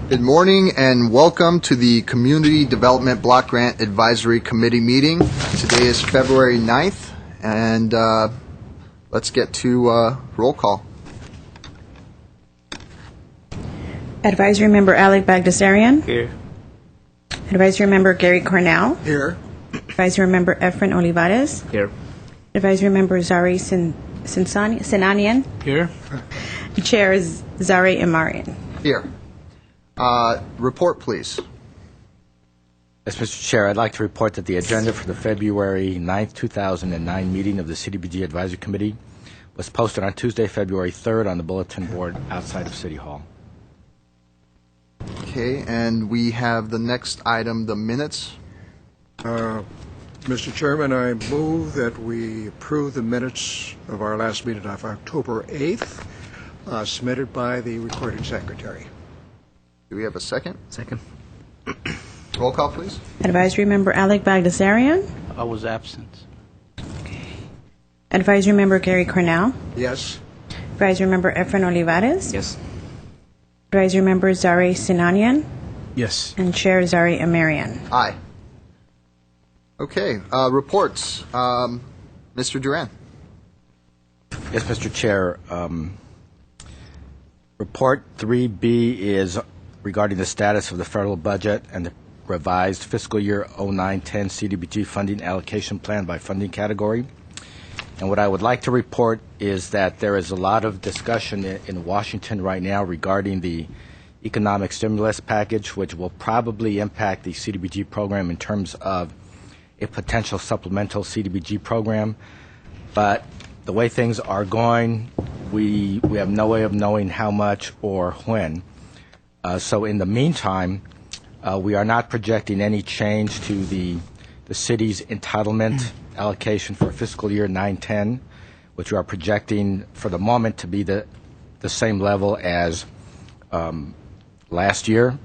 Good morning and welcome to the Community Development Block Grant Advisory Committee meeting. Today is February 9th, and let's get to roll call. Advisory Member Alec Bagdasarian. Here. Advisory Member Gary Cornell. Here. Advisory Member Efren Olivares. Here. Advisory Member Zari Sinanian. Here. Chair is Zari Imarian. Here. Report, please. Yes, Mr. Chair, I'd like to report that the agenda for the February 9th, 2009 meeting of the CDBG Advisory Committee was posted on Tuesday, February 3rd on the bulletin board outside of City Hall. Okay, and we have the next item, the minutes. Mr. Chairman, I move that we approve the minutes of our last meeting of October 8th, submitted by the recording secretary. Do we have a second? Second. Roll call, please. Advisory Member Alec Bagdasarian. I was absent. Advisory Member Gary Cornell. Yes. Advisory Member Efren Olivares. Yes. Advisory Member Zari Sinanian. Yes. And Chair Zari Imarian. Aye. Okay, reports. Mr. Duran. Yes, Mr. Chair. Report 3B is regarding the status of the federal budget and the revised fiscal year 09-10 CDBG funding allocation plan by funding category. And what I would like to report is that there is a lot of discussion in Washington right now regarding the economic stimulus package, which will probably impact the CDBG program in terms of a potential supplemental CDBG program. But the way things are going, we have no way of knowing how much or when. So in the meantime, we are not projecting any change to the city's entitlement allocation for fiscal year 9-10, which we are projecting for the moment to be the same level as last year.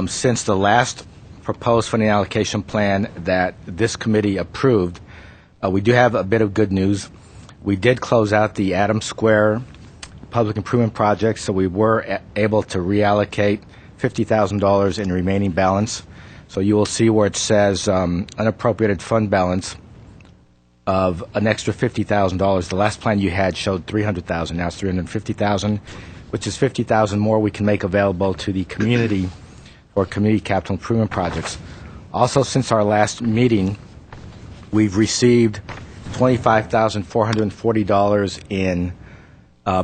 Since the last proposed funding allocation plan that this committee approved, we do have a bit of good news. We did close out the Adams Square public improvement project, so we were able to reallocate $50,000 in remaining balance. So you will see where it says unappropriated fund balance of an extra $50,000. The last plan you had showed $300,000. Now it's $350,000, which is $50,000 more we can make available to the community for community capital improvement projects. Also, since our last meeting, we've received $25,440 in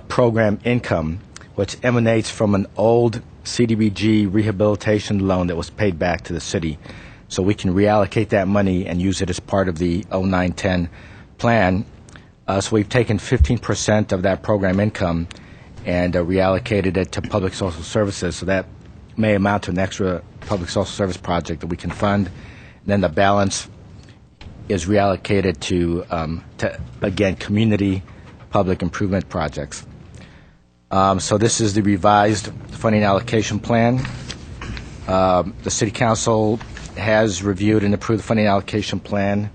program income, which emanates from an old CDBG rehabilitation loan that was paid back to the city. So we can reallocate that money and use it as part of the 09-10 plan. So we've taken 15% of that program income and reallocated it to public social services. So that may amount to an extra public social service project that we can fund. And then the balance is reallocated to again, community public improvement projects. So this is the revised funding allocation plan. The City Council has reviewed and approved the funding allocation plan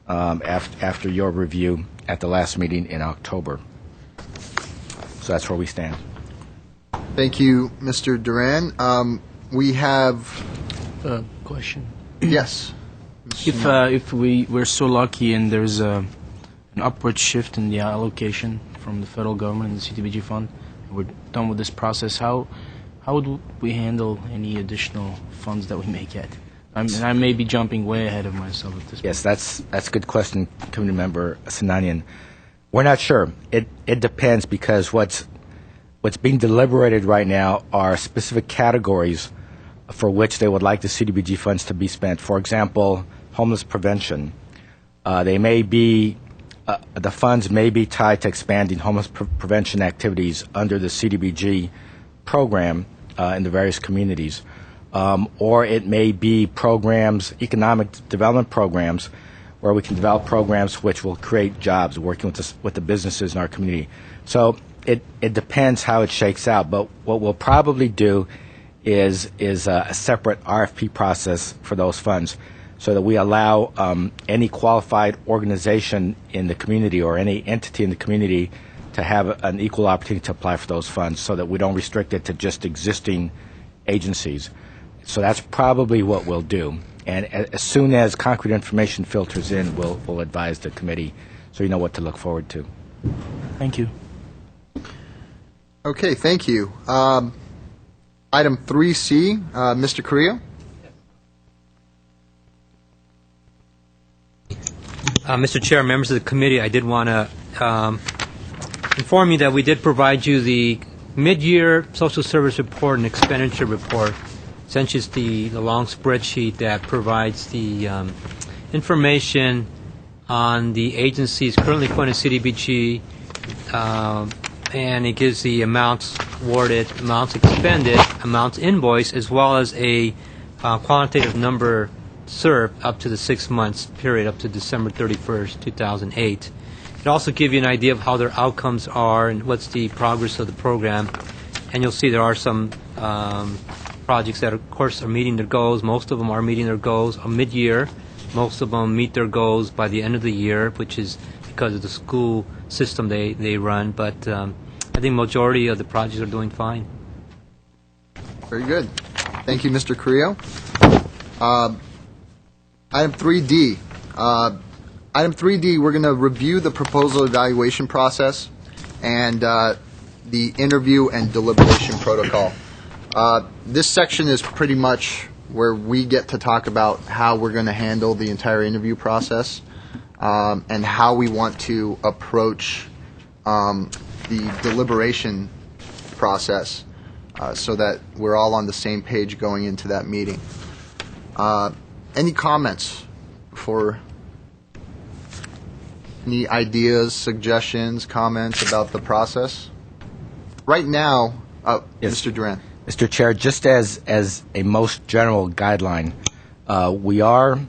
after your review at the last meeting in October. So that's where we stand. Thank you, Mr. Duran. We have... Question. Yes. If we're so lucky and there's an upward shift in the allocation from the federal government and the CDBG fund, and we're done with this process, how would we handle any additional funds that we may get? I may be jumping way ahead of myself at this point. Yes, that's a good question, Committee Member Sinanian. We're not sure. It depends, because what's being deliberated right now are specific categories for which they would like the CDBG funds to be spent. For example, homeless prevention. The funds may be tied to expanding homeless prevention activities under the CDBG program in the various communities. Or it may be programs, economic development programs, where we can develop programs which will create jobs working with the businesses in our community. So it depends how it shakes out, but what we'll probably do is a separate RFP process for those funds, so that we allow any qualified organization in the community or any entity in the community to have an equal opportunity to apply for those funds, so that we don't restrict it to just existing agencies. So that's probably what we'll do. And as soon as concrete information filters in, we'll advise the committee so you know what to look forward to. Thank you. Okay, thank you. Item 3C, Mr. Carrillo. Mr. Chair, members of the committee, I did want to inform you that we did provide you the mid-year social service report and expenditure report. Essentially, it's the long spreadsheet that provides the information on the agencies currently funded CDBG, and it gives the amounts awarded, amounts expended, amounts invoiced, as well as a quantitative number served up to the 6 months period up to December 31st, 2008. It also gives you an idea of how their outcomes are and what's the progress of the program. And you'll see there are some projects that, of course, are meeting their goals. Most of them are meeting their goals mid-year. Most of them meet their goals by the end of the year, which is because of the school system they run. But I think majority of the projects are doing fine. Very good. Thank you, Mr. Carrillo. Item 3D. Item 3D, we're going to review the proposal evaluation process and the interview and deliberation protocol. This section is pretty much where we get to talk about how we're going to handle the entire interview process and how we want to approach the deliberation process so that we're all on the same page going into that meeting. Any comments for any ideas, suggestions, comments about the process? Right now, Yes. Mr. Duran. Mr. Chair, just as a most general guideline, we are,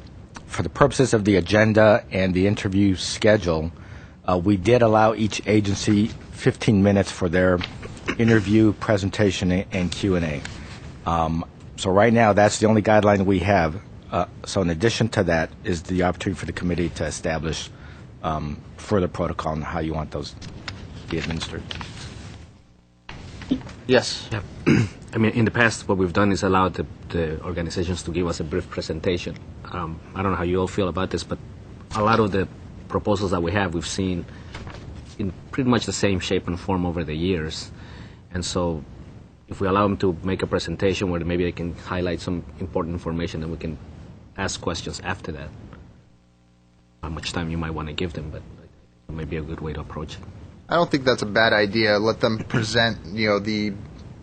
for the purposes of the agenda and the interview schedule, we did allow each agency 15 minutes for their interview, presentation, and Q&A. So right now, that's the only guideline we have. So in addition to that is the opportunity for the committee to establish further protocol on how you want those to be administered. Yes. Yeah. I mean, in the past, what we've done is allowed the organizations to give us a brief presentation. I don't know how you all feel about this, but a lot of the proposals that we have, we've seen in pretty much the same shape and form over the years. And so if we allow them to make a presentation where maybe they can highlight some important information, then we can ask questions after that. How much time you might want to give them, but it may be a good way to approach it. I don't think that's a bad idea. Let them present, the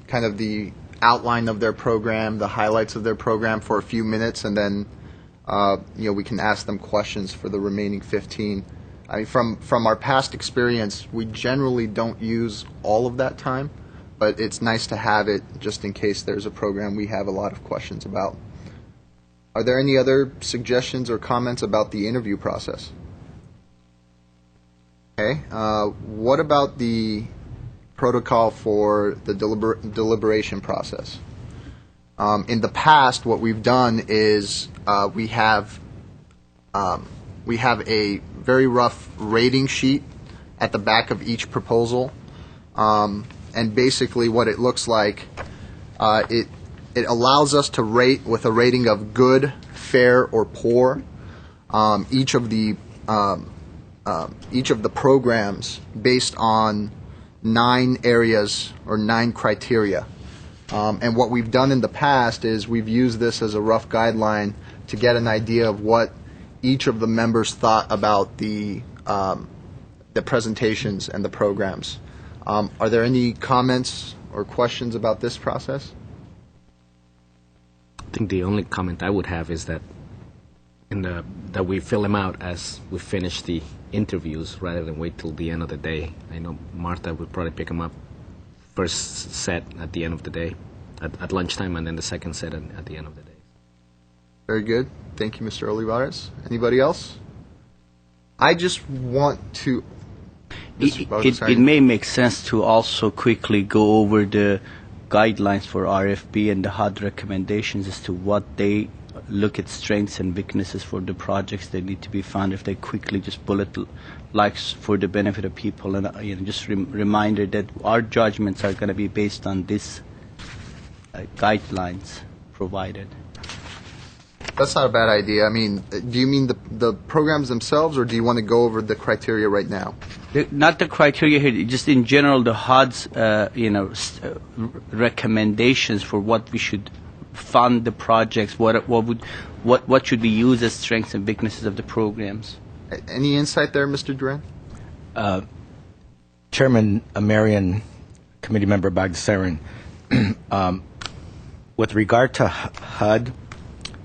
kind of the outline of their program, the highlights of their program for a few minutes, and then, we can ask them questions for the remaining 15. I mean, from our past experience, we generally don't use all of that time, but it's nice to have it just in case there's a program we have a lot of questions about. Are there any other suggestions or comments about the interview process? Okay. What about the protocol for the deliberation process? In the past, what we've done is we have a very rough rating sheet at the back of each proposal, and basically what it looks like, it allows us to rate with a rating of good, fair, or poor each of the programs based on 9 areas or 9 criteria. And what we've done in the past is we've used this as a rough guideline to get an idea of what each of the members thought about the presentations and the programs. Are there any comments or questions about this process? I think the only comment I would have is that that we fill them out as we finish the interviews rather than wait till the end of the day. I know Martha would probably pick them up first set at the end of the day, at lunchtime, and then the second set at the end of the day. Very good. Thank you, Mr. Olivares. Anybody else? I just want to... It may make sense to also quickly go over the guidelines for RFP and the HUD recommendations as to what they look at strengths and weaknesses for the projects that need to be found. If they quickly just bullet likes for the benefit of people, and just reminder that our judgments are going to be based on this guidelines provided. That's not a bad idea. I mean, do you mean the programs themselves, or do you want to go over the criteria right now? Not the criteria here, just in general, the HUD's recommendations for what we should fund the projects, what should be used as strengths and weaknesses of the programs. Any insight there, Mr. Duran? Chairman Amarian, Committee Member Bagdasarian, with regard to HUD,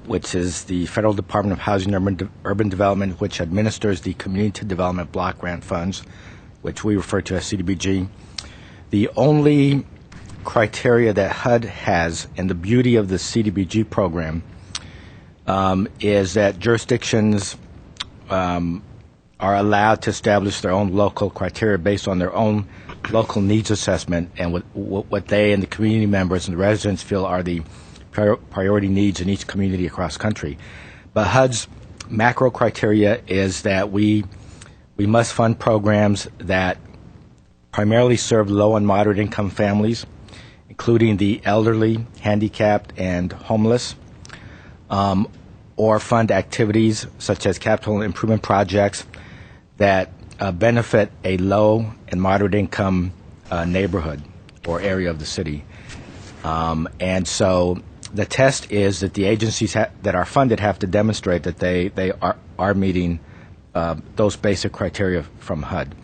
which is the Federal Department of Housing and Urban Development, which administers the Community Development Block Grant Funds, which we refer to as CDBG. The only criteria that HUD has, and the beauty of the CDBG program, is that jurisdictions are allowed to establish their own local criteria based on their own local needs assessment and what they and the community members and the residents feel are the priority needs in each community across country. But HUD's macro criteria is that we must fund programs that primarily serve low and moderate income families, including the elderly, handicapped, and homeless, or fund activities such as capital improvement projects that benefit a low and moderate income neighborhood or area of the city. And so the test is that the agencies that are funded have to demonstrate that they are meeting those basic criteria from HUD.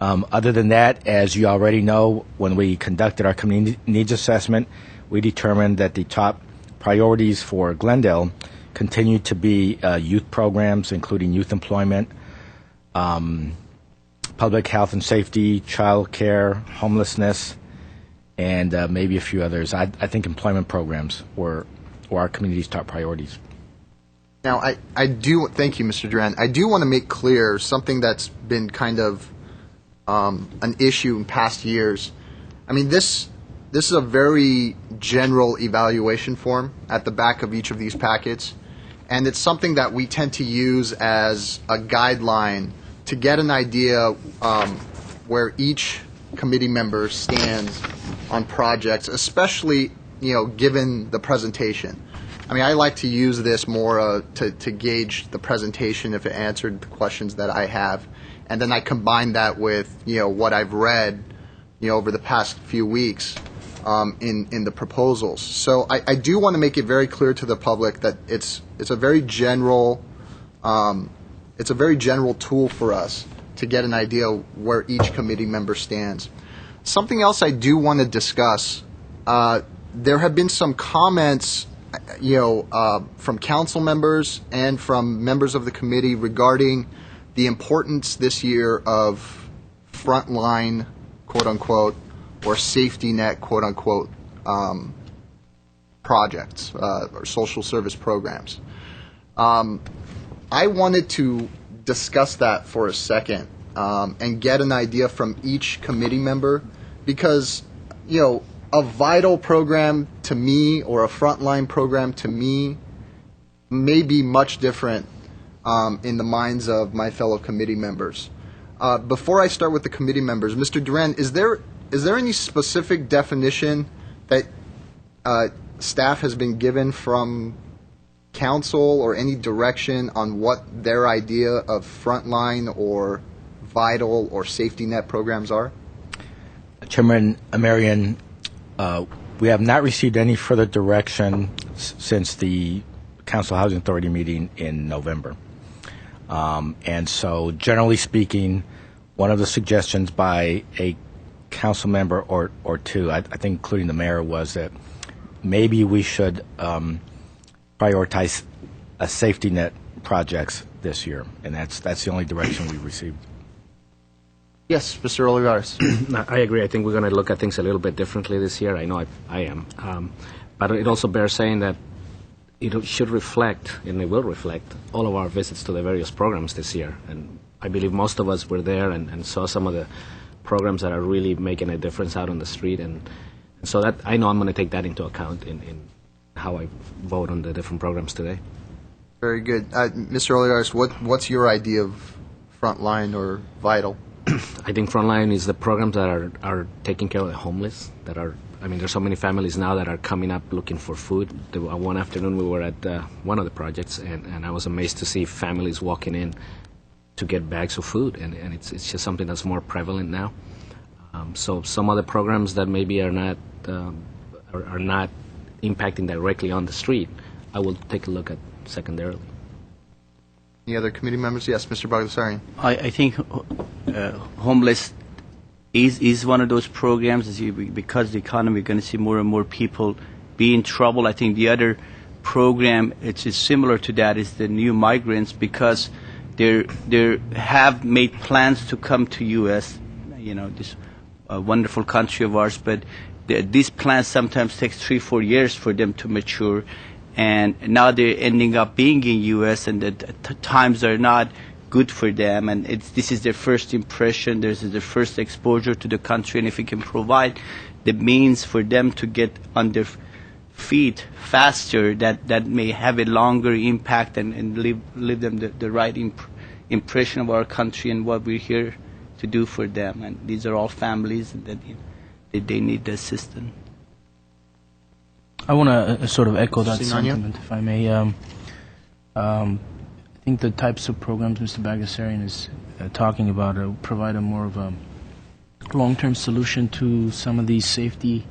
Other than that, as you already know, when we conducted our community needs assessment, we determined that the top priorities for Glendale continue to be youth programs, including youth employment, public health and safety, child care, homelessness, and maybe a few others. I think employment programs were our community's top priorities. Now, I do, thank you, Mr. Duran. I do want to make clear something that's been kind of an issue in past years. I mean, this is a very general evaluation form at the back of each of these packets, and it's something that we tend to use as a guideline to get an idea where each committee member stands on projects, especially, given the presentation. I mean, I like to use this more to gauge the presentation if it answered the questions that I have, and then I combine that with, what I've read, over the past few weeks in the proposals. So I do want to make it very clear to the public that it's a very general tool for us to get an idea where each committee member stands. Something else I do want to discuss, there have been some comments, from council members and from members of the committee regarding the importance this year of frontline, quote unquote, or safety net, quote unquote, projects or social service programs. I wanted to discuss that for a second and get an idea from each committee member, because, a vital program to me or a frontline program to me may be much different in the minds of my fellow committee members. Before I start with the committee members, Mr. Duran, is there any specific definition that staff has been given from council or any direction on what their idea of frontline or vital or safety net programs are? Chairman Amarian, we have not received any further direction since the Council Housing Authority meeting in November. And so, generally speaking, one of the suggestions by a council member or two, I think including the mayor, was that maybe we should prioritize a safety net projects this year, and that's the only direction we've received. Yes, Mr. Olivares. I agree. I think we're going to look at things a little bit differently this year. I know I am. But it also bears saying that it should reflect, and it will reflect, all of our visits to the various programs this year. And I believe most of us were there and saw some of the programs that are really making a difference out on the street. And so that I know I'm going to take that into account in how I vote on the different programs today. Very good. Mr. Olivares, what's your idea of frontline or vital? I think frontline is the programs that are taking care of the homeless, that are I mean, there's so many families now that are coming up looking for food. One afternoon we were at one of the projects, and I was amazed to see families walking in to get bags of food, and it's just something that's more prevalent now. So some other programs that maybe are not impacting directly on the street, I will take a look at secondarily. Any other committee members? Yes, Mr. Bagdasarian. I think homeless is one of those programs because the economy, we're going to see more and more people be in trouble. I think the other program, it's similar to that, is the new migrants, because they have made plans to come to U.S., this wonderful country of ours, but these plans sometimes take 3-4 years for them to mature, and now they're ending up being in U.S. and the times are not good for them, and this is their first impression, this is their first exposure to the country, and if we can provide the means for them to get on their feet faster, that may have a longer impact and leave them the right impression of our country and what we're here to do for them. And these are all families that they need the assistance. I want to sort of echo that Sinania? sentiment, if I may. I think the types of programs Mr. Bagdasarian is talking about provide a more of a long-term solution to some of these safety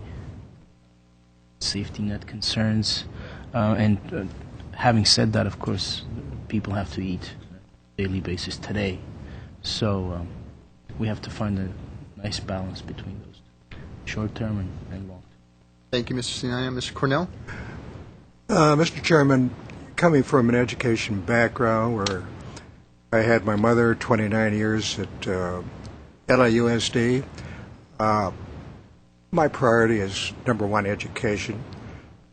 net concerns. And having said that, of course, people have to eat on a daily basis today. So we have to find a nice balance between those two, short-term and long-term. Thank you, Mr. Sinania. Mr. Cornell? Mr. Chairman, coming from an education background where I had my mother 29 years at LAUSD, my priority is, number one, education,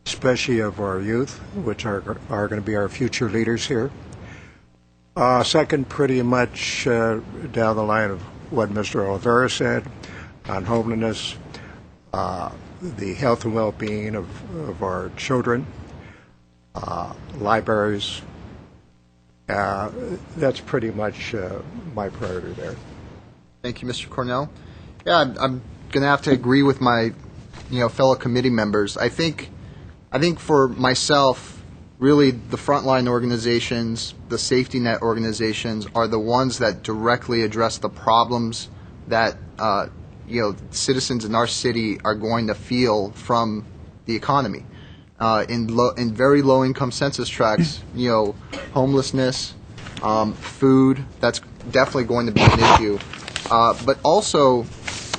especially of our youth, which are going to be our future leaders here. Second, pretty much down the line of what Mr. Oliveira said on homelessness, the health and well-being of our children, libraries. That's pretty much my priority there. Thank you, Mr. Cornell. Yeah, I'm going to have to agree with my, fellow committee members. I think for myself, really the frontline organizations, the safety net organizations, are the ones that directly address the problems that citizens in our city are going to feel from the economy. In very low income census tracts, homelessness, food, that's definitely going to be an issue. But also,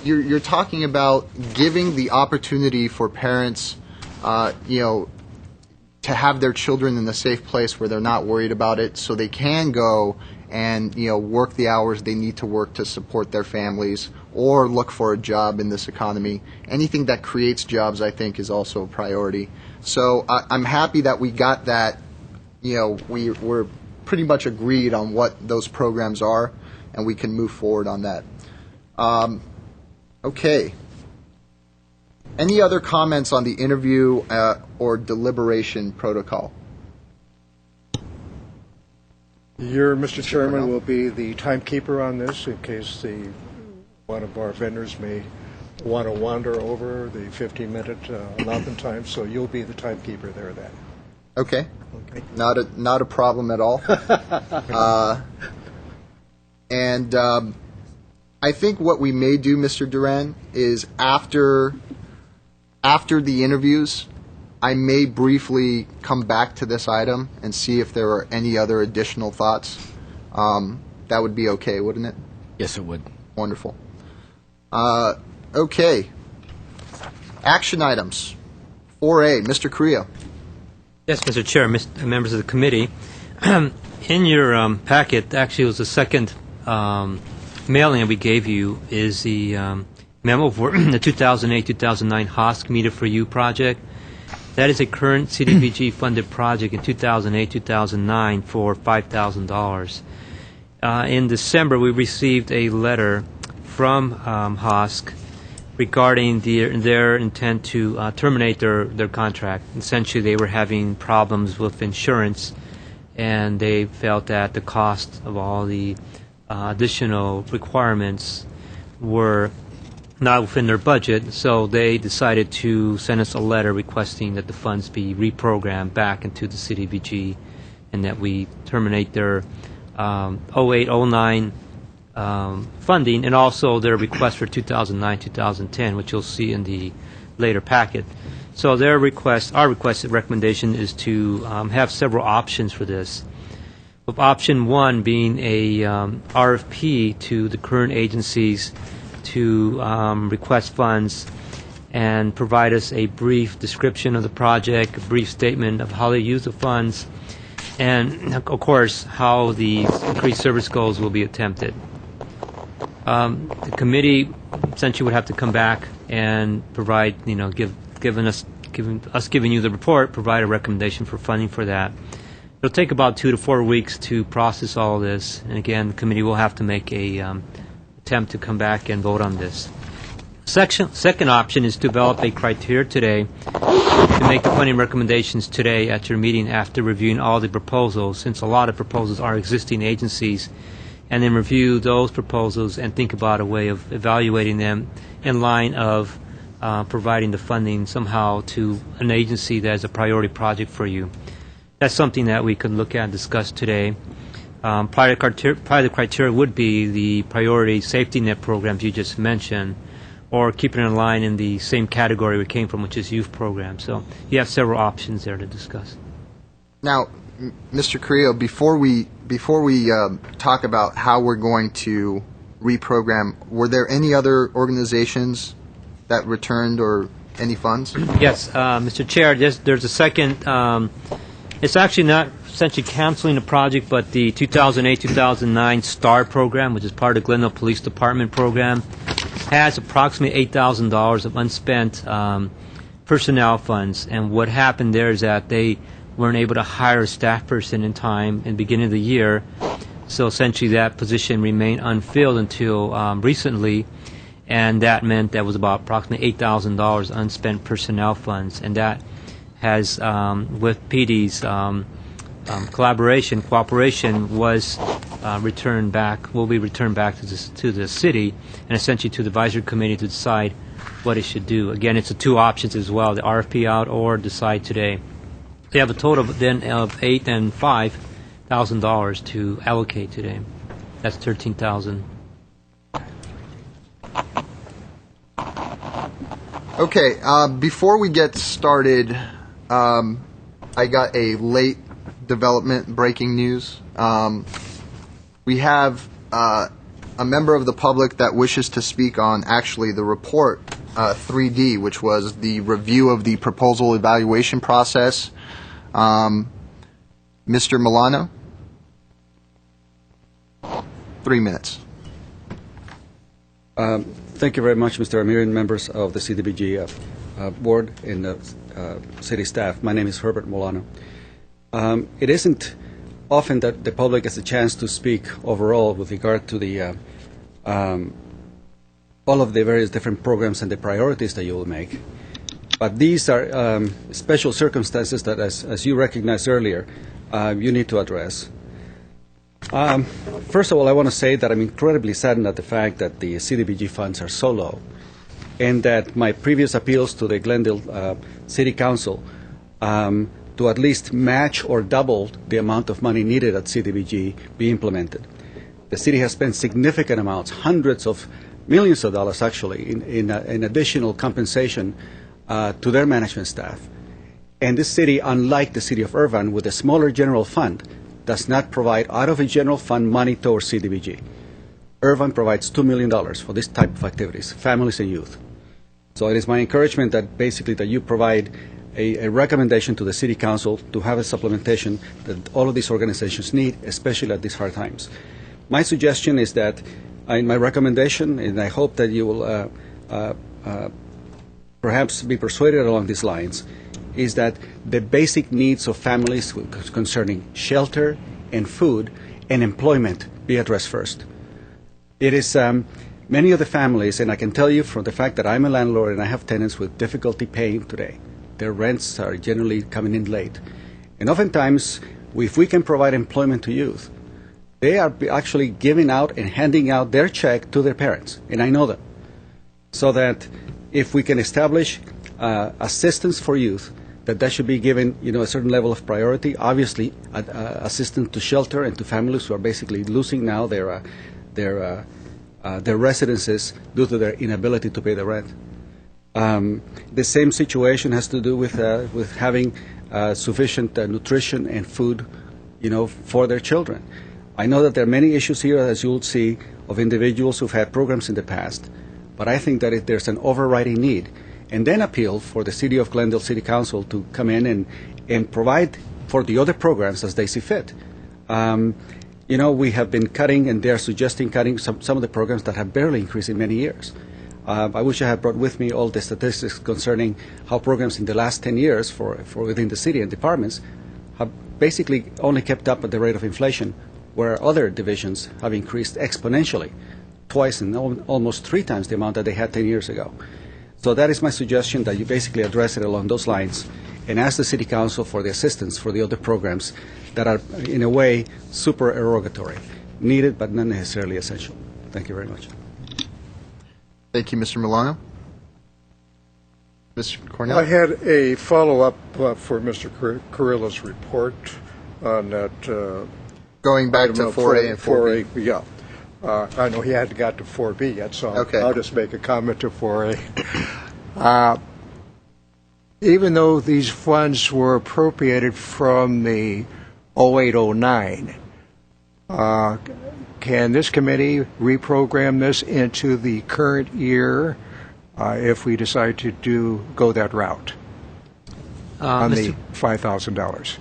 you're talking about giving the opportunity for parents, to have their children in a safe place where they're not worried about it, so they can go and work the hours they need to work to support their families or look for a job in this economy. Anything that creates jobs, I think, is also a priority. So I'm happy that we got that. We're pretty much agreed on what those programs are, and we can move forward on that. Okay. Any other comments on the interview or deliberation protocol? Mr. Chairman, will be the timekeeper on this in case one of our vendors may want to wander over the 15-minute allotment time, so you'll be the timekeeper there then. Okay. Not a problem at all. And I think what we may do, Mr. Duran, is after the interviews, I may briefly come back to this item and see if there are any other additional thoughts. That would be okay, wouldn't it? Yes, it would. Wonderful. Okay. Action items. 4A, Mr. Correa. Yes, Mr. Chair, members of the committee. In your packet, actually, it was the second mailing that we gave you, is the memo for the 2008-2009 HOSC Meter for You project. That is a current CDBG funded project in 2008-2009 for $5,000. In December, we received a letter from HOSC regarding their intent to terminate their contract. Essentially, they were having problems with insurance, and they felt that the cost of all the additional requirements were not within their budget, so they decided to send us a letter requesting that the funds be reprogrammed back into the CDBG and that we terminate their 08-09 funding, and also their request for 2009-2010, which you'll see in the later packet. So their request, our requested recommendation is to have several options for this. With option one being a RFP to the current agencies to request funds and provide us a brief description of the project, a brief statement of how they use the funds, and of course how the increased service goals will be attempted. The committee essentially would have to come back and provide, giving you the report, provide a recommendation for funding for that. It'll take about 2 to 4 weeks to process all of this, and again, the committee will have to make a attempt to come back and vote on this. Second option is to develop a criteria today to make the funding recommendations today at your meeting after reviewing all the proposals, since a lot of proposals are existing agencies, and then review those proposals and think about a way of evaluating them in line of providing the funding somehow to an agency that is a priority project for you. That's something that we could look at and discuss today. Part of the criteria would be the priority safety net programs you just mentioned, or keeping it in line in the same category we came from, which is youth programs. So you have several options there to discuss. Now, Mr. Carrillo, before we talk about how we're going to reprogram, were there any other organizations that returned or any funds? Yes, Mr. Chair, there's a second. It's actually not essentially canceling the project, but the 2008-2009 STAR program, which is part of the Glendale Police Department program, has approximately $8,000 of unspent personnel funds. And what happened there is that they weren't able to hire a staff person in time in the beginning of the year. So essentially that position remained unfilled until recently, and that meant that was about approximately $8,000 unspent personnel funds. And that has, with PD's cooperation, was returned back, will be returned back to the city and essentially to the advisory committee to decide what it should do. Again, it's the two options as well, the RFP out or decide today. They have a total then of $8,000 and $5,000 to allocate today. That's $13,000. Okay, before we get started, I got a late development breaking news. We have a member of the public that wishes to speak on actually the report 3D, which was the review of the proposal evaluation process. Mr. Milano? 3 minutes. Thank you very much, Mr. Amir and members of the CDBG board and city staff. My name is Herbert Milano. It isn't often that the public has a chance to speak overall with regard to the all of the various different programs and the priorities that you will make. But these are special circumstances that, as you recognized earlier, you need to address. First of all, I want to say that I'm incredibly saddened at the fact that the CDBG funds are so low, and that my previous appeals to the Glendale City Council to at least match or double the amount of money needed at CDBG be implemented. The city has spent significant amounts, hundreds of millions of dollars actually, in additional compensation to their management staff. And this city, unlike the city of Irvine, with a smaller general fund, does not provide out of a general fund money towards CDBG. Irvine provides $2 million for this type of activities, families and youth. So it is my encouragement that basically that you provide a recommendation to the City Council to have a supplementation that all of these organizations need, especially at these hard times. My suggestion is that in my recommendation, and I hope that you will perhaps be persuaded along these lines, is that the basic needs of families concerning shelter and food and employment be addressed first. It is many of the families, and I can tell you from the fact that I'm a landlord and I have tenants with difficulty paying today. Their rents are generally coming in late. And oftentimes, if we can provide employment to youth, they are actually giving out and handing out their check to their parents, and I know them. so that if we can establish assistance for youth, that should be given, a certain level of priority. Obviously, assistance to shelter and to families who are basically losing now their residences due to their inability to pay the rent. The same situation has to do with having sufficient nutrition and food, for their children. I know that there are many issues here, as you'll see, of individuals who've had programs in the past, but I think that if there's an overriding need, and then appeal for the City of Glendale City Council to come in and provide for the other programs as they see fit. We have been cutting, and they're suggesting cutting some of the programs that have barely increased in many years. I wish I had brought with me all the statistics concerning how programs in the last 10 years for within the city and departments have basically only kept up at the rate of inflation, where other divisions have increased exponentially, twice and almost 3 times the amount that they had 10 years ago. So that is my suggestion, that you basically address it along those lines and ask the City Council for the assistance for the other programs that are, in a way, supererogatory, needed but not necessarily essential. Thank you very much. Thank you, Mr. Milano. Mr. Cornell? I had a follow-up for Mr. Carrilla's report on that. Going back to 4A and 4B. 4A, yeah. I know he hadn't got to 4B yet, so okay. I'll just make a comment to 4A. Even though these funds were appropriated from the 08-09, can this committee reprogram this into the current year if we decide to go that route on the $5,000?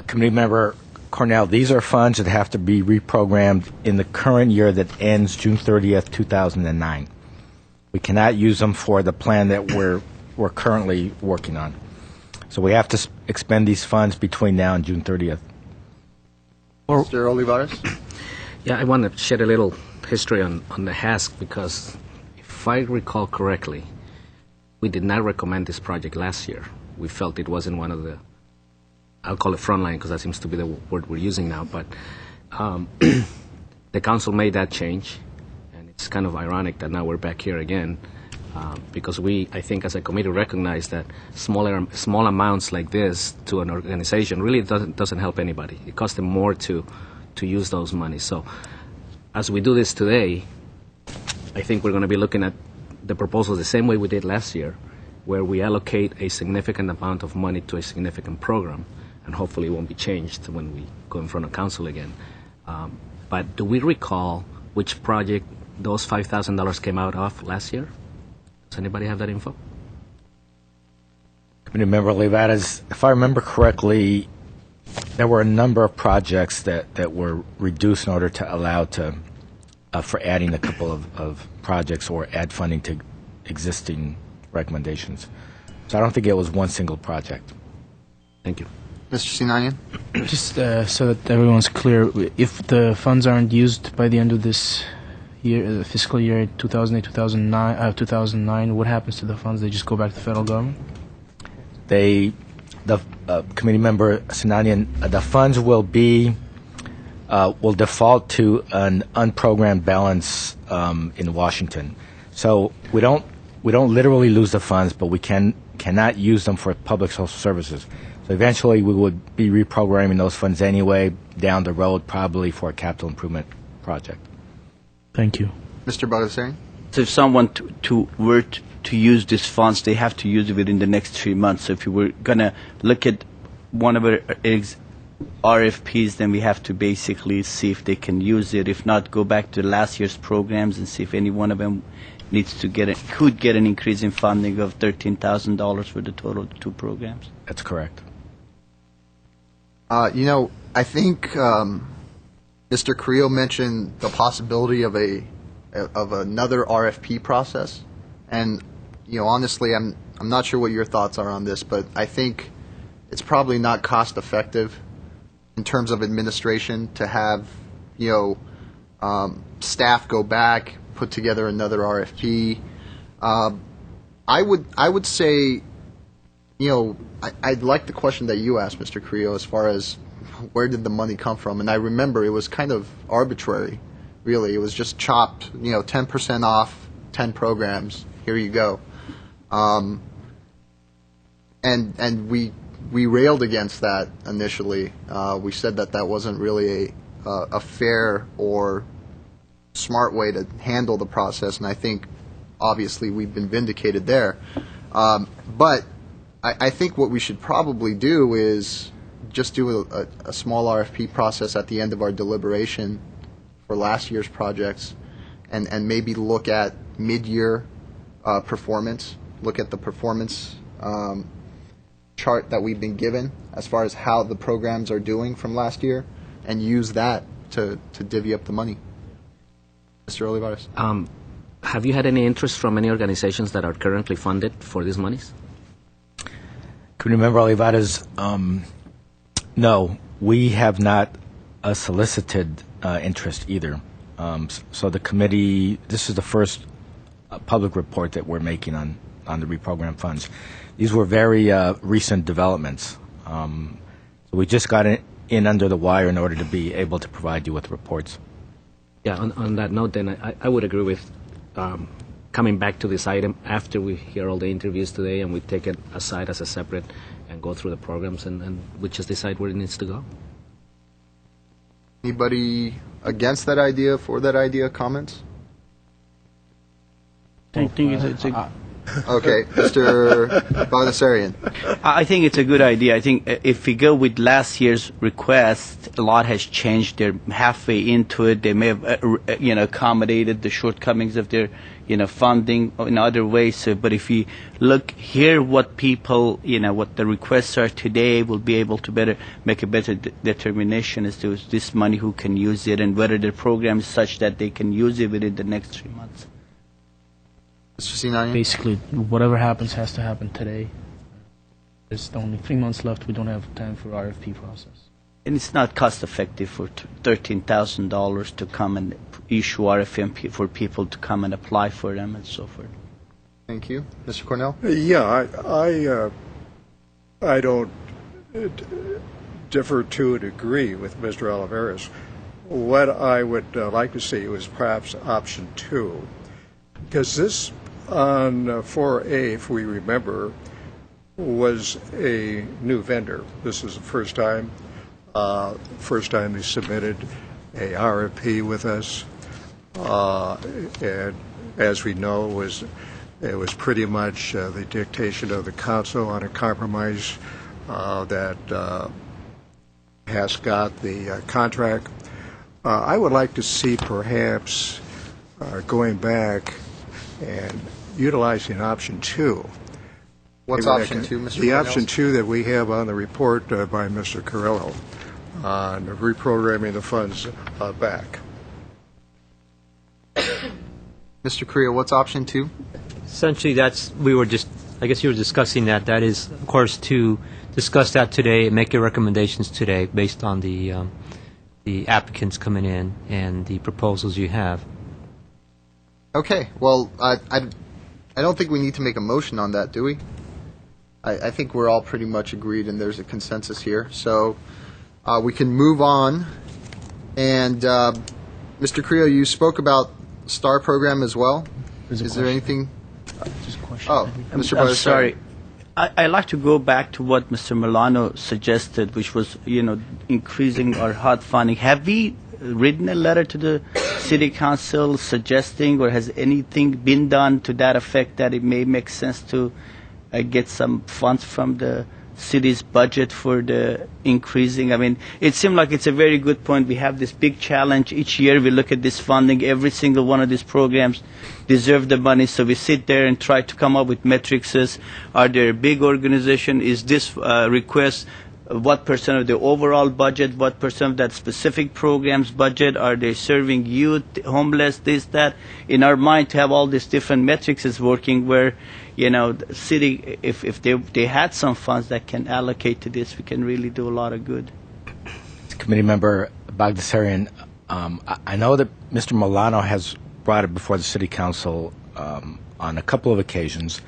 Committee member Cornell, these are funds that have to be reprogrammed in the current year that ends June 30th, 2009. We cannot use them for the plan that we're currently working on. So we have to expend these funds between now and June 30th. Mr. Olivares? Yeah, I want to shed a little history on the HASC, because if I recall correctly, we did not recommend this project last year. We felt it wasn't one of the, I'll call it frontline because that seems to be the word we're using now, but the council made that change, and it's kind of ironic that now we're back here again, because we, I think as a committee, recognize that small amounts like this to an organization really doesn't help anybody. It costs them more to use those monies. So as we do this today, I think we're going to be looking at the proposal the same way we did last year, where we allocate a significant amount of money to a significant program, and hopefully it won't be changed when we go in front of council again. But do we recall which project those $5,000 came out of last year? Does anybody have that info? Committee member Olivares, if I remember correctly, there were a number of projects that were reduced in order to allow for adding a couple of projects or add funding to existing recommendations. So I don't think it was one single project. Thank you. Mr. Sinanian? Just so that everyone's clear, if the funds aren't used by the end of this year, fiscal year 2009, what happens to the funds? They just go back to the federal government? The committee member Sinanian, the funds will default to an unprogrammed balance in Washington. So we don't literally lose the funds, but we cannot use them for public social services. So eventually we would be reprogramming those funds anyway down the road, probably for a capital improvement project. Thank you. Mr. Baldessari? So if someone were to use these funds, they have to use it within the next 3 months. So if you were going to look at one of our RFPs, then we have to basically see if they can use it. If not, go back to last year's programs and see if any one of them could get an increase in funding of $13,000 for the total of the 2 programs. That's correct. I think Mr. Carrillo mentioned the possibility of another RFP process, and honestly, I'm not sure what your thoughts are on this, but I think it's probably not cost effective in terms of administration to have staff go back, put together another RFP. I would say, I'd like the question that you asked, Mr. Carrillo, as far as where did the money come from? And I remember it was kind of arbitrary, really. It was just chopped, 10% off 10 programs. Here you go. And we railed against that initially. We said that wasn't really a fair or smart way to handle the process, and I think obviously we've been vindicated there. But I think what we should probably do is just do a small RFP process at the end of our deliberation for last year's projects, and maybe look at mid-year performance, look at the performance chart that we've been given as far as how the programs are doing from last year, and use that to divvy up the money. Mr. Olivares? Have you had any interest from any organizations that are currently funded for these monies? Committee Member Olivares, no, we have not solicited interest either. So the committee, this is the first public report that we're making on the reprogrammed funds. These were very recent developments. So we just got in under the wire in order to be able to provide you with reports. Yeah, on that note, then, I would agree with coming back to this item after we hear all the interviews today, and we take it aside as a separate and go through the programs, and we just decide where it needs to go. Anybody against that idea, for that idea, comments? I think it's a Okay, Mr. Baldessarian. I think it's a good idea. I think if we go with last year's request, a lot has changed. They're halfway into it. They may have, accommodated the shortcomings of their, funding in other ways. So, but if we look here, what people, what the requests are today, we'll be able to make a better determination as to this money, who can use it, and whether the program is such that they can use it within the next 3 months. Mr. Sinanian? Basically, whatever happens has to happen today. There's only 3 months left. We don't have time for RFP process. And it's not cost effective for $13,000 to come and issue RFP for people to come and apply for them and so forth. Thank you. Mr. Cornell? Yeah, I don't differ to a degree with Mr. Olivares. What I would like to see was perhaps option 2, because this on 4A, if we remember, was a new vendor. This is the first time they submitted a RFP with us, and as we know, it was pretty much the dictation of the council on a compromise that has got the contract. I would like to see perhaps going back and utilizing option 2. What's option 2, Mr. The Cornell? option 2 that we have on the report by Mr. Carrillo on reprogramming the funds back. Mr. Correa, what's option 2? Essentially, I guess you were discussing that. That is, of course, to discuss that today and make your recommendations today based on the applicants coming in and the proposals you have. Okay, well, I don't think we need to make a motion on that, do we? I think we're all pretty much agreed, and there's a consensus here. So we can move on. And Mr. Creo, you spoke about STAR program as well. Is there anything? Just a question. Oh, Mr. I'm Baldessarian. sorry. I'd like to go back to what Mr. Milano suggested, which was, increasing our HUD funding. Have we written a letter to the City Council suggesting, or has anything been done to that effect, that it may make sense to get some funds from the city's budget for the increasing? I mean, it seemed like it's a very good point. We have this big challenge. Each year we look at this funding. Every single one of these programs deserve the money. So we sit there and try to come up with matrices. Are there big organizations? Is this request what percent of the overall budget? What percent of that specific program's budget? Are they serving youth, homeless, this, that? In our mind, to have all these different metrics is working where, the city, if they had some funds that can allocate to this, we can really do a lot of good. Committee Member Baldessarian, I know that Mr. Milano has brought it before the City Council on a couple of occasions,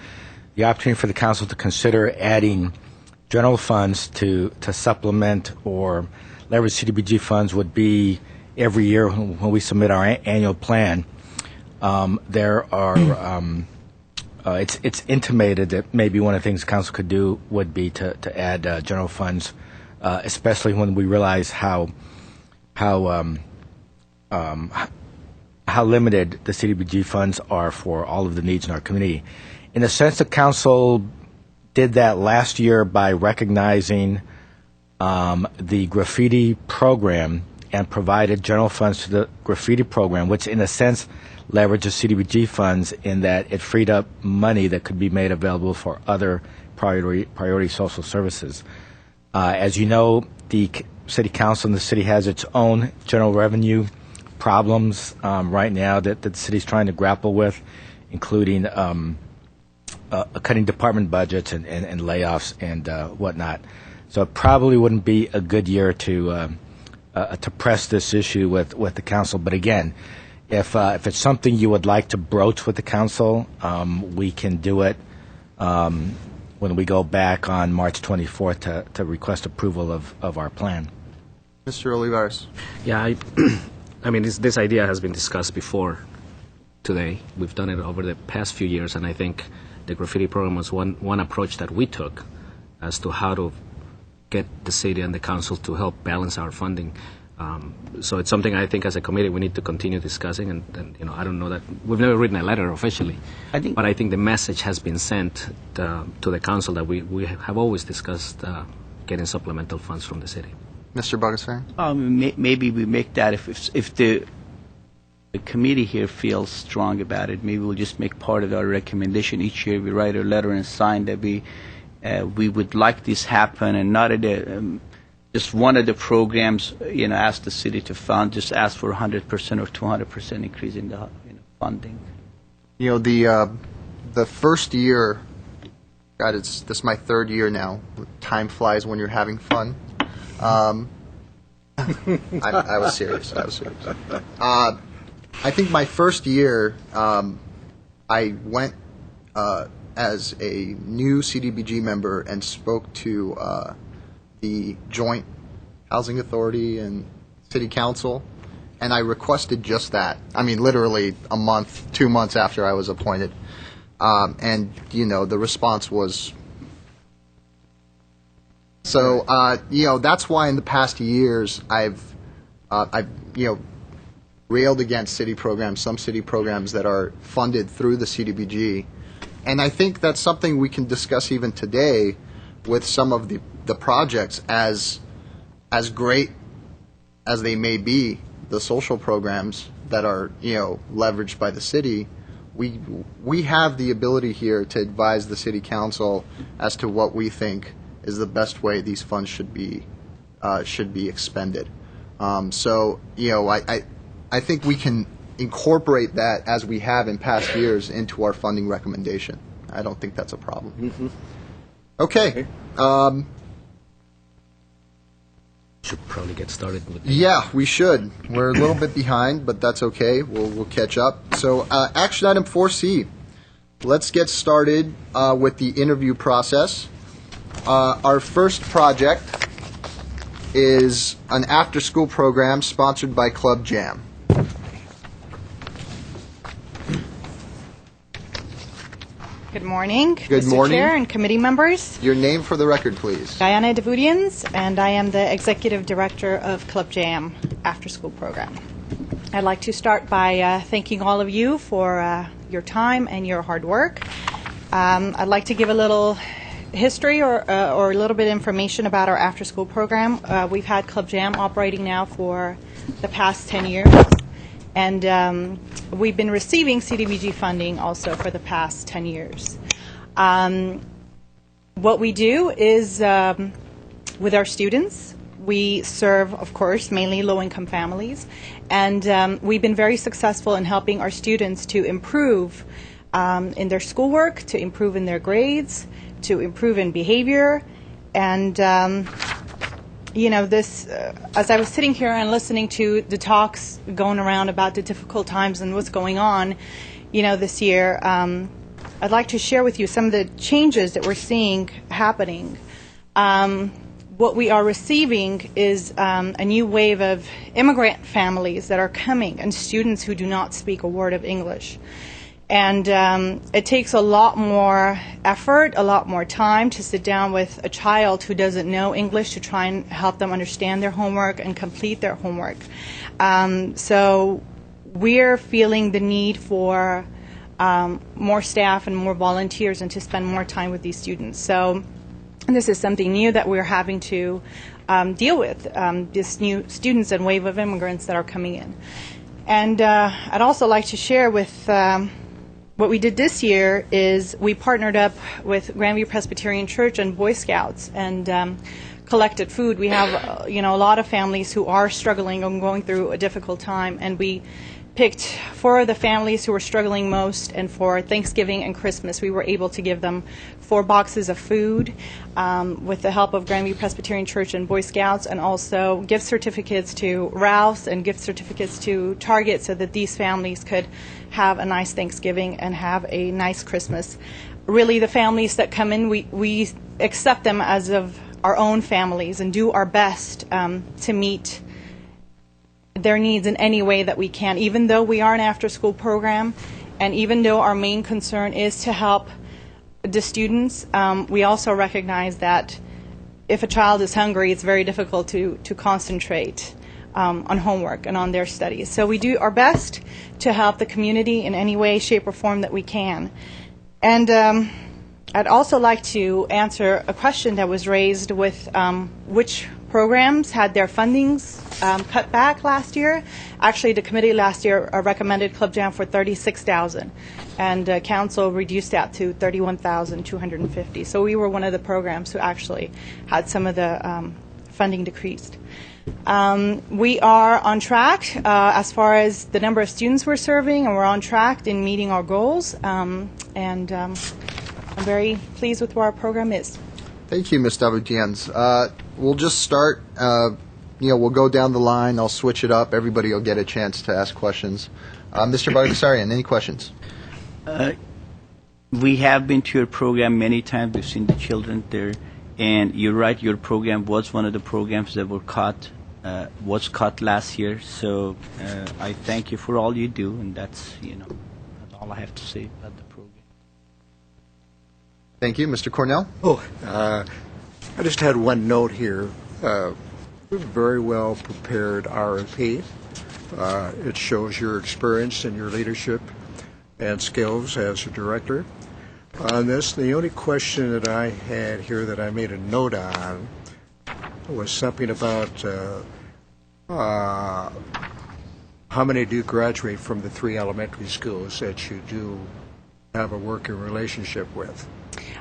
the opportunity for the Council to consider adding general funds to supplement or leverage CDBG funds would be every year when we submit our annual plan. there are. It's intimated that maybe one of the things council could do would be to add general funds, especially when we realize how limited the CDBG funds are for all of the needs in our community. In a sense, the council did that last year by recognizing the graffiti program and provided general funds to the graffiti program, which in a sense leverages CDBG funds in that it freed up money that could be made available for other priority social services. As you know, the city council and the city has its own general revenue problems right now that the city's trying to grapple with, including cutting department budgets and layoffs and whatnot. So it probably wouldn't be a good year to press this issue with the council. But again, if it's something you would like to broach with the council, we can do it when we go back on March 24th to request approval of our plan. Mr. Olivares. Yeah, I mean, this idea has been discussed before today. We've done it over the past few years, and I think the graffiti program was one approach that we took as to how to get the city and the council to help balance our funding. So it's something I think as a committee we need to continue discussing, and I don't know that we've never written a letter officially, but I think the message has been sent to the council that we have always discussed getting supplemental funds from the city. Mr. Bagasfarian? Maybe we make that if the committee here feels strong about it. Maybe we'll just make part of our recommendation each year. We write a letter and sign that we would like this happen, and not at just one of the programs. Ask the city to fund. Just ask for 100% or 200% increase in the funding. The first year. God, this is my third year now. Time flies when you're having fun. I was serious. I think my first year, I went as a new CDBG member and spoke to the Joint Housing Authority and City Council, and I requested just that. I mean, literally a month, 2 months after I was appointed. And, the response was... So, that's why in the past years I've railed against city programs, some city programs that are funded through the CDBG. And I think that's something we can discuss even today with some of the projects, as great as they may be, the social programs that are, leveraged by the city. We have the ability here to advise the city council as to what we think is the best way these funds should be expended. I think we can incorporate that, as we have in past years, into our funding recommendation. I don't think that's a problem. Mm-hmm. Okay. Should probably get started with that. Yeah, we should. We're a little bit behind, but that's okay. We'll catch up. So, action item 4C. Let's get started with the interview process. Our first project is an after-school program sponsored by Club Jam. Good morning, Good Mr. morning. Chair and committee members. Your name for the record, please. Diana Davudians, and I am the Executive Director of Club Jam After School Program. I'd like to start by thanking all of you for your time and your hard work. I'd like to give a little history or a little bit of information about our after school program. We've had Club Jam operating now for the past 10 years. And we've been receiving CDBG funding also for the past 10 years. What we do is, with our students, we serve, of course, mainly low-income families. And we've been very successful in helping our students to improve in their schoolwork, to improve in their grades, to improve in behavior. And this, as I was sitting here and listening to the talks going around about the difficult times and what's going on, this year, I'd like to share with you some of the changes that we're seeing happening. what we are receiving is a new wave of immigrant families that are coming and students who do not speak a word of English. And it takes a lot more effort, a lot more time to sit down with a child who doesn't know English to try and help them understand their homework and complete their homework. So we're feeling the need for more staff and more volunteers and to spend more time with these students. So this is something new that we're having to deal with, this new students and wave of immigrants that are coming in. And I'd also like to share with what we did this year is we partnered up with Grandview Presbyterian Church and Boy Scouts and collected food. We have a lot of families who are struggling and going through a difficult time, and we picked for the families who were struggling most, and for Thanksgiving and Christmas we were able to give them 4 boxes of food with the help of Grandview Presbyterian Church and Boy Scouts, and also gift certificates to Ralph's and gift certificates to Target so that these families could have a nice Thanksgiving and have a nice Christmas. Really, the families that come in, we accept them as of our own families and do our best to meet their needs in any way that we can, even though we are an after-school program, and even though our main concern is to help the students, we also recognize that if a child is hungry, it's very difficult to concentrate on homework and on their studies. So we do our best to help the community in any way, shape, or form that we can. And I'd also like to answer a question that was raised with which programs had their fundings cut back last year. Actually, the committee last year recommended Club Jam for $36,000, and council reduced that to $31,250. So we were one of the programs who actually had some of the funding decreased. We are on track as far as the number of students we're serving, and we're on track in meeting our goals. I'm very pleased with where our program is. Thank you, Ms. Davutians. We'll just start. We'll go down the line. I'll switch it up. Everybody will get a chance to ask questions. Mr. Bagassarian, any questions? We have been to your program many times. We've seen the children there. And you're right, your program was one of the programs that was cut last year. So I thank you for all you do, and that's all I have to say about the program. Thank you. Mr. Cornell? I just had one note here. Very well prepared RFP. It shows your experience and your leadership and skills as a director. On this, the only question that I had here that I made a note on was something about how many do graduate from the 3 elementary schools that you do have a working relationship with?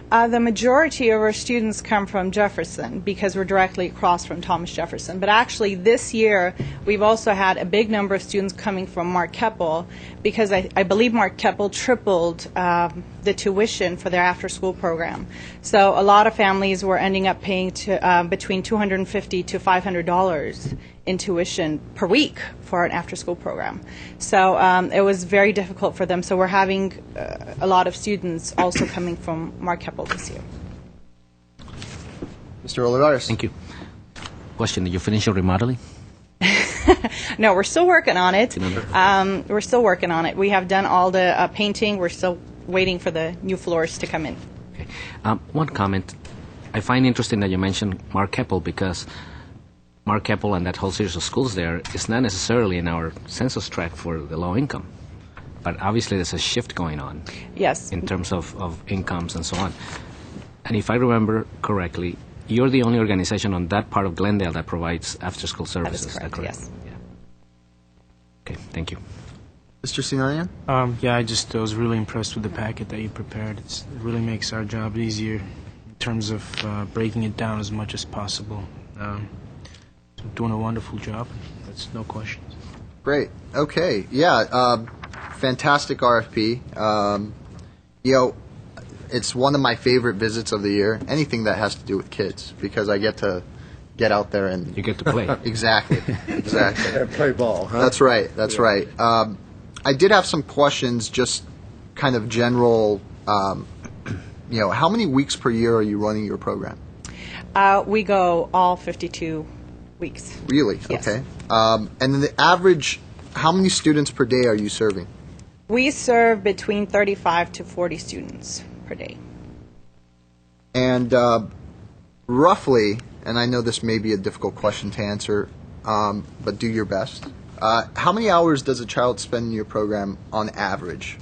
The majority of our students come from Jefferson because we're directly across from Thomas Jefferson. But actually this year we've also had a big number of students coming from Mark Keppel because I believe Mark Keppel tripled the tuition for their after-school program. So a lot of families were ending up paying between $250 to $500 in tuition per week for an after-school program. So it was very difficult for them. So we're having a lot of students also coming from Mark Keppel this year. Mr. Olivares. Thank you. Question, did you finish your remodeling? No, we're still working on it. We're still working on it. We have done all the painting. We're still waiting for the new floors to come in. Okay. One comment. I find interesting that you mentioned Mark Keppel because Mark Keppel and that whole series of schools there is not necessarily in our census tract for the low income. But obviously there's a shift going on. Yes. In terms of incomes and so on. And if I remember correctly, you're the only organization on that part of Glendale that provides after-school services. That is correct, yes. Yeah. Okay, thank you. Mr. Sinanian? I was really impressed with the packet that you prepared. It really makes our job easier in terms of breaking it down as much as possible. Doing a wonderful job. That's no questions. Great. Okay. Yeah. Fantastic RFP. It's one of my favorite visits of the year. Anything that has to do with kids, because I get to get out there and you get to play. Exactly. And play ball, huh? That's right. Right. I did have some questions, just kind of general. How many weeks per year are you running your program? We go all 52 weeks. Really? Yes. Okay. And then the average, how many students per day are you serving? We serve between 35 to 40 students per day. And roughly, and I know this may be a difficult question to answer, but do your best. How many hours does a child spend in your program on average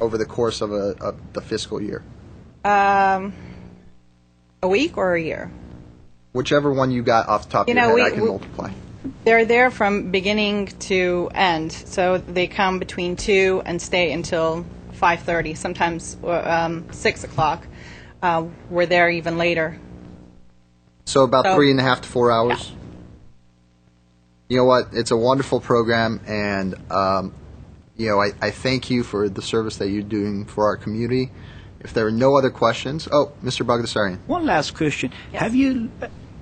over the course of the fiscal year? A week or a year? Whichever one you got off the top of your head, I can multiply. They're there from beginning to end, so they come between 2 and stay until 5:30, sometimes 6 o'clock. We're there even later. So about 3.5 to 4 hours? Yeah. You know what? It's a wonderful program, and I thank you for the service that you're doing for our community. If there are no other questions, Mr. Bagdasarian. One last question. Yes. Have you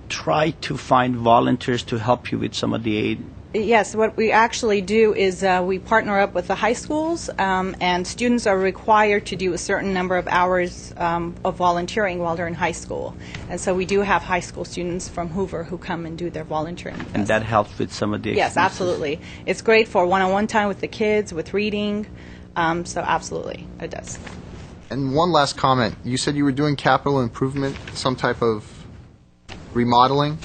tried to find volunteers to help you with some of the aid? Yes, what we actually do is we partner up with the high schools, and students are required to do a certain number of hours of volunteering while they're in high school. And so we do have high school students from Hoover who come and do their volunteering with And us. that helps with some of the Yes, expenses? absolutely. It's great for one-on-one time with the kids, with reading, so absolutely, it does. And one last comment. You said you were doing capital improvement, some type of remodeling?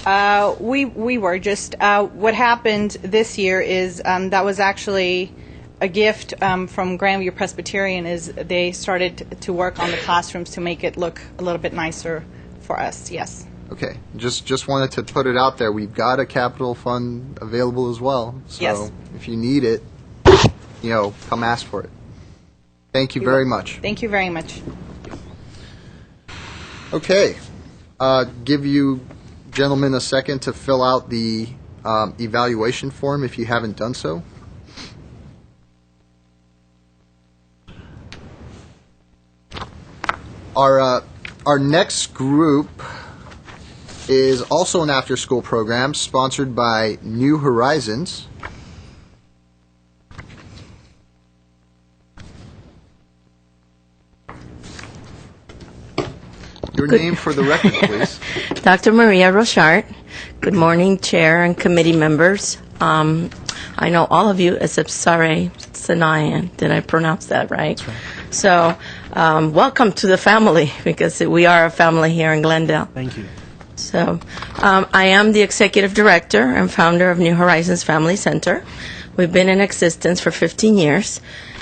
We were just, what happened this year is that was actually a gift from Grandview Presbyterian, is they started to work on the classrooms to make it look a little bit nicer for us, yes. Okay. Just wanted to put it out there. We've got a capital fund available as well. So Yes. if you need it, come ask for it. Thank you very much. Thank you very much. Okay. Give you gentlemen a second to fill out the evaluation form if you haven't done so. Our next group is also an after-school program sponsored by New Horizons. Your name for the record, please. Dr. Maria Rochart. Good morning, Chair and committee members. I know all of you except Sare Sanayan. Did I pronounce that right? That's right. So, welcome to the family, because we are a family here in Glendale. Thank you. So, I am the executive director and founder of New Horizons Family Center. We've been in existence for 15 years,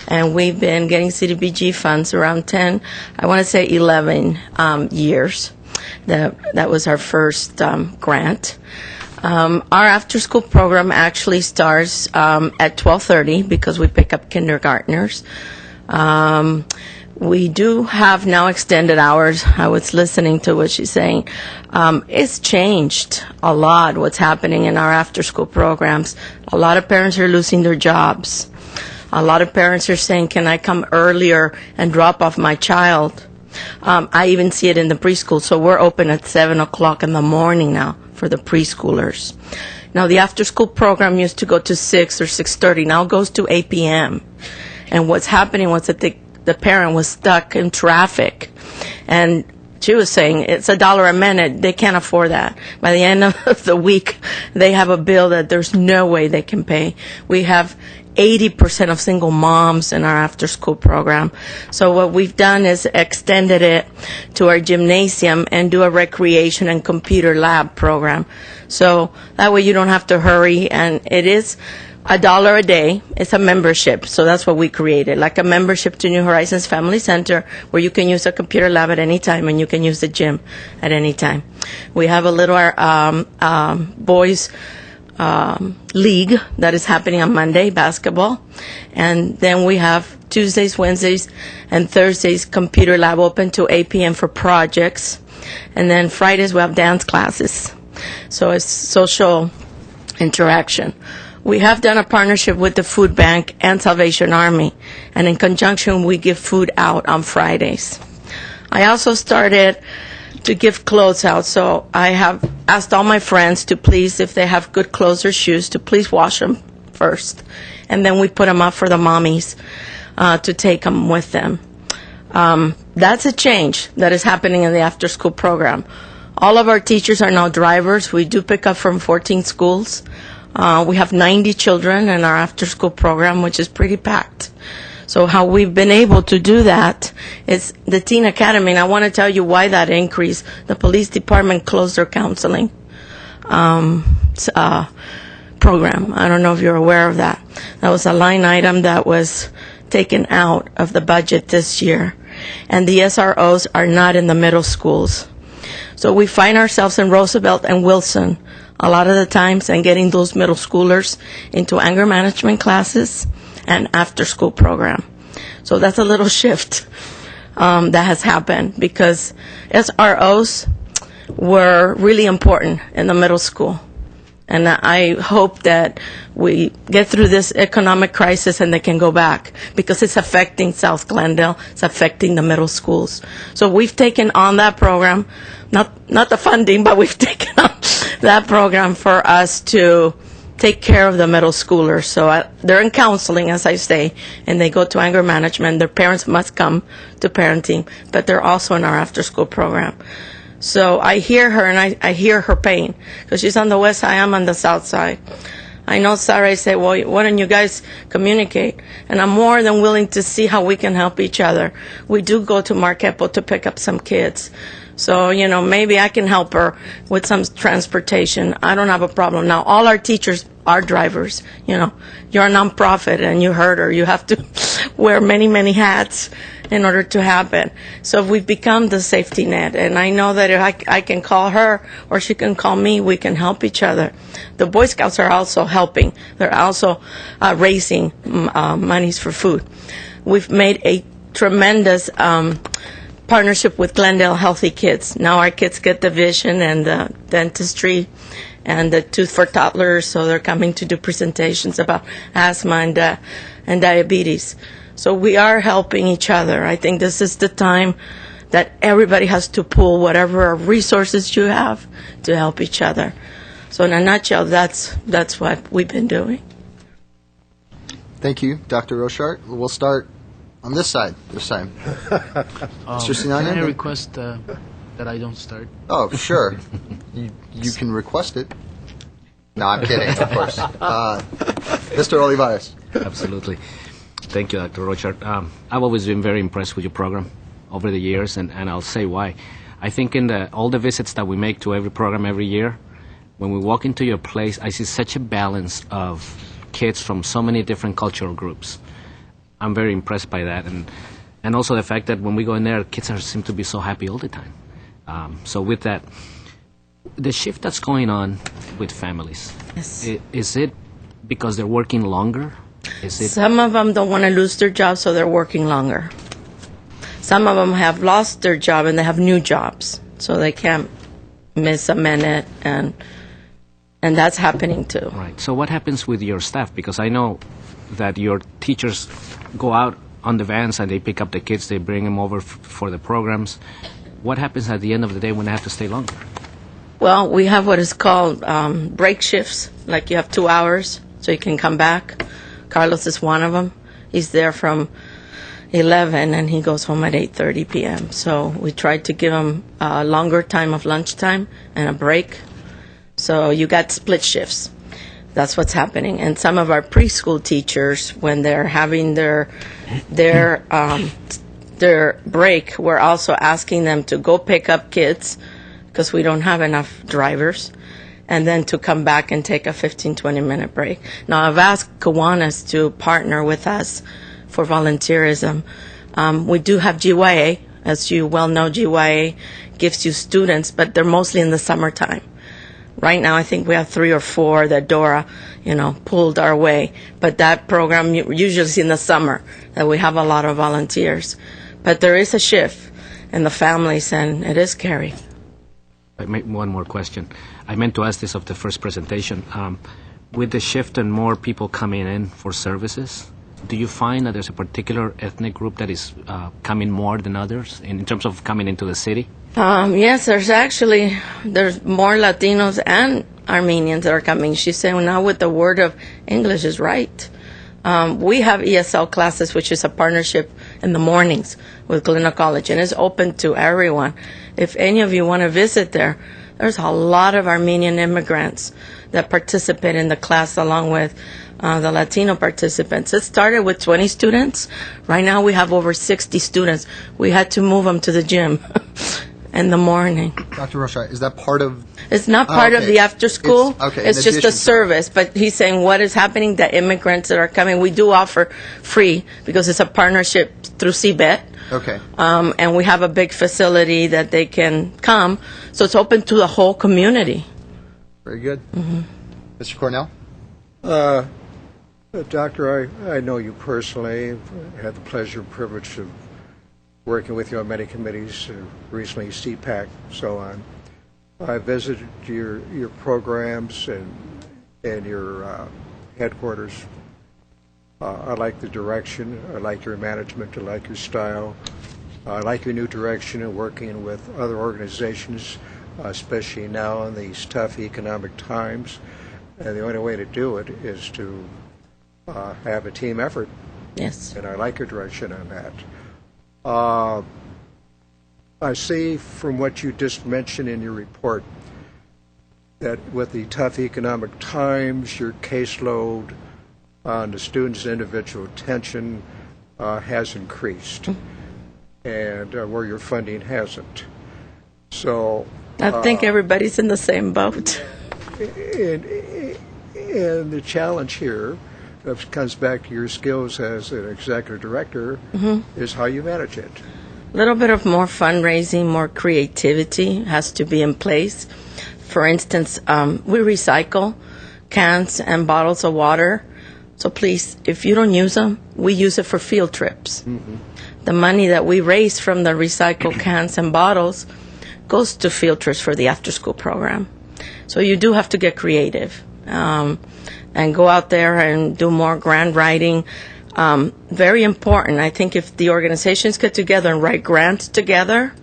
and we've been getting CDBG funds around 10, I want to say 11 years. That was our first grant. Our after-school program actually starts at 12:30 because we pick up kindergartners. We do have now extended hours. I was listening to what she's saying. It's changed a lot what's happening in our after-school programs. A lot of parents are losing their jobs. A lot of parents are saying, can I come earlier and drop off my child? I even see it in the preschool. So we're open at 7 o'clock in the morning now for the preschoolers. Now, the after-school program used to go to 6 or 6:30. Now it goes to 8 p.m. And what's happening was that the parent was stuck in traffic. And she was saying it's $1 a minute. They can't afford that. By the end of the week, they have a bill that there's no way they can pay. We have 80% of single moms in our after-school program. So what we've done is extended it to our gymnasium and do a recreation and computer lab program. So that way you don't have to hurry, and it is $1 a day. It's a membership, so that's what we created, like a membership to New Horizons Family Center, where you can use a computer lab at any time and you can use the gym at any time. We have a little boys league that is happening on Monday, basketball, and then we have Tuesdays, Wednesdays, and Thursdays computer lab open to 8 p.m. for projects, and then Fridays we have dance classes. So it's social interaction. We have done a partnership with the Food Bank and Salvation Army, and in conjunction we give food out on Fridays. I also started to give clothes out, so I have asked all my friends to please, if they have good clothes or shoes, to please wash them first, and then we put them up for the mommies to take them with them. That's a change that is happening in the after-school program. All of our teachers are now drivers. We do pick up from 14 schools. We have 90 children in our after-school program, which is pretty packed. So how we've been able to do that is the Teen Academy, and I want to tell you why that increased. The police department closed their counseling program. I don't know if you're aware of that. That was a line item that was taken out of the budget this year. And the SROs are not in the middle schools. So we find ourselves in Roosevelt and Wilson a lot of the times and getting those middle schoolers into anger management classes and after-school program. So that's a little shift that has happened because SROs were really important in the middle school. And I hope that we get through this economic crisis and they can go back because it's affecting South Glendale. It's affecting the middle schools. So we've taken on that program, not the funding, but we've taken on that program for us to take care of the middle schoolers. So they're in counseling, as I say, and they go to anger management. Their parents must come to parenting, but they're also in our after-school program. So I hear her, and I hear her pain, because she's on the west side, I'm on the south side. I know Sarah say, well, why don't you guys communicate? And I'm more than willing to see how we can help each other. We do go to Marquepo to pick up some kids. So, maybe I can help her with some transportation. I don't have a problem. Now, all our teachers are drivers. You're a nonprofit, and you heard her. You have to wear many, many hats in order to have it. So we've become the safety net. And I know that if I can call her or she can call me, we can help each other. The Boy Scouts are also helping. They're also raising monies for food. We've made a tremendous partnership with Glendale Healthy Kids. Now our kids get the vision and the dentistry and the tooth for toddlers, so they're coming to do presentations about asthma and diabetes. So we are helping each other. I think this is the time that everybody has to pool whatever resources you have to help each other. So in a nutshell, that's what we've been doing. Thank you, Dr. Rochart. We'll start on this side this time. Mr. Sinanian? Can I request that I don't start? Oh, sure. You can request it. No, I'm kidding, of course. Mr. Olivares. Absolutely. Thank you, Dr. Rochart. I've always been very impressed with your program over the years, and I'll say why. I think in all the visits that we make to every program every year, when we walk into your place, I see such a balance of kids from so many different cultural groups. I'm very impressed by that, and also the fact that when we go in there, kids seem to be so happy all the time. So with that, the shift that's going on with families, Yes. Is it because they're working longer? Some of them don't want to lose their job, so they're working longer. Some of them have lost their job and they have new jobs, so they can't miss a minute, and that's happening too. Right. So what happens with your staff? Because I know that your teachers go out on the vans and they pick up the kids, they bring them over for the programs. What happens at the end of the day when they have to stay longer? Well, we have what is called break shifts, like you have 2 hours, so you can come back. Carlos is one of them. He's there from 11 and he goes home at 8:30 p.m. So we tried to give him a longer time of lunchtime and a break. So you got split shifts. That's what's happening. And some of our preschool teachers, when they're having their break, we're also asking them to go pick up kids because we don't have enough drivers, and then to come back and take a 15-20-minute break. Now, I've asked Kiwanis to partner with us for volunteerism. We do have GYA. As you well know, GYA gives you students, but they're mostly in the summertime. Right now, I think we have 3 or 4 that Dora, pulled our way. But that program usually is in the summer, that we have a lot of volunteers. But there is a shift in the families, and it is scary. One more question. I meant to ask this of the first presentation. With the shift and more people coming in for services, do you find that there's a particular ethnic group that is coming more than others in terms of coming into the city? Yes, there's more Latinos and Armenians that are coming. She said now with the word of English is right. We have ESL classes, which is a partnership in the mornings with Glendale College, and it's open to everyone. If any of you want to visit there, there's a lot of Armenian immigrants that participate in the class along with the Latino participants. It started with 20 students. Right now we have over 60 students. We had to move them to the gym in the morning. Dr. Rocha, is that part of... It's not part of the after school. It's It's just a service. But he's saying what is happening, the immigrants that are coming, we do offer free because it's a partnership through CBET. Okay. And we have a big facility that they can come. So it's open to the whole community. Very good. Mr. Cornell? Doctor, I know you personally. I've had the pleasure and privilege of working with you on many committees, recently CPAC, so on. I visited your programs and your headquarters. I like the direction. I like your management. I like your style. I like your new direction in working with other organizations, especially now in these tough economic times. And the only way to do it is to have a team effort. Yes. And I like your direction on that. I see from what you just mentioned in your report that with the tough economic times, your caseload on the students' individual attention has increased, and where your funding hasn't. So I think everybody's in the same boat. And the challenge here comes back to your skills as an executive director, is how you manage it. A little bit of more fundraising, more creativity has to be in place. For instance, we recycle cans and bottles of water. So please, if you don't use them, we use it for field trips. The money that we raise from the recycled cans and bottles goes to field trips for the after-school program. So you do have to get creative and go out there and do more grant writing. Very important. I think if the organizations get together and write grants together,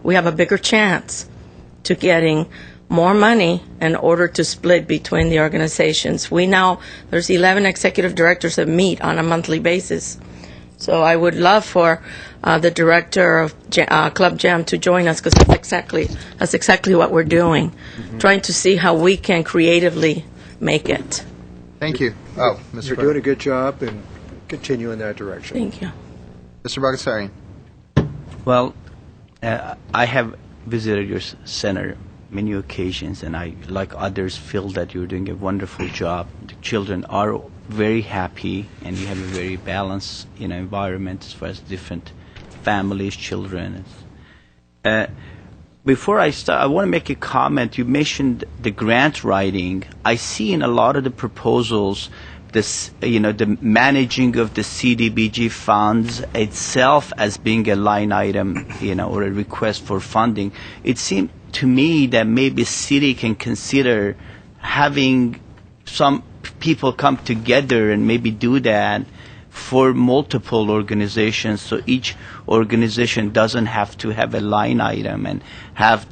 we have a bigger chance to getting more money in order to split between the organizations. There's 11 executive directors that meet on a monthly basis. So I would love for the director of Club Jam to join us, because that's exactly what we're doing, trying to see how we can creatively make it. Thank you. Oh, Mr. You're doing a good job, and continue in that direction. Thank you. Mr. Bagassarian. Well, I have visited your center many occasions, and I, like others, feel that you're doing a wonderful job. The children are very happy, and you have a very balanced, environment as far as different families, children. Before I start, I want to make a comment. You mentioned the grant writing. I see in a lot of the proposals this, the managing of the CDBG funds itself as being a line item, or a request for funding. It seemed to me that maybe city can consider having some people come together and maybe do that for multiple organizations, so each organization doesn't have to have a line item and have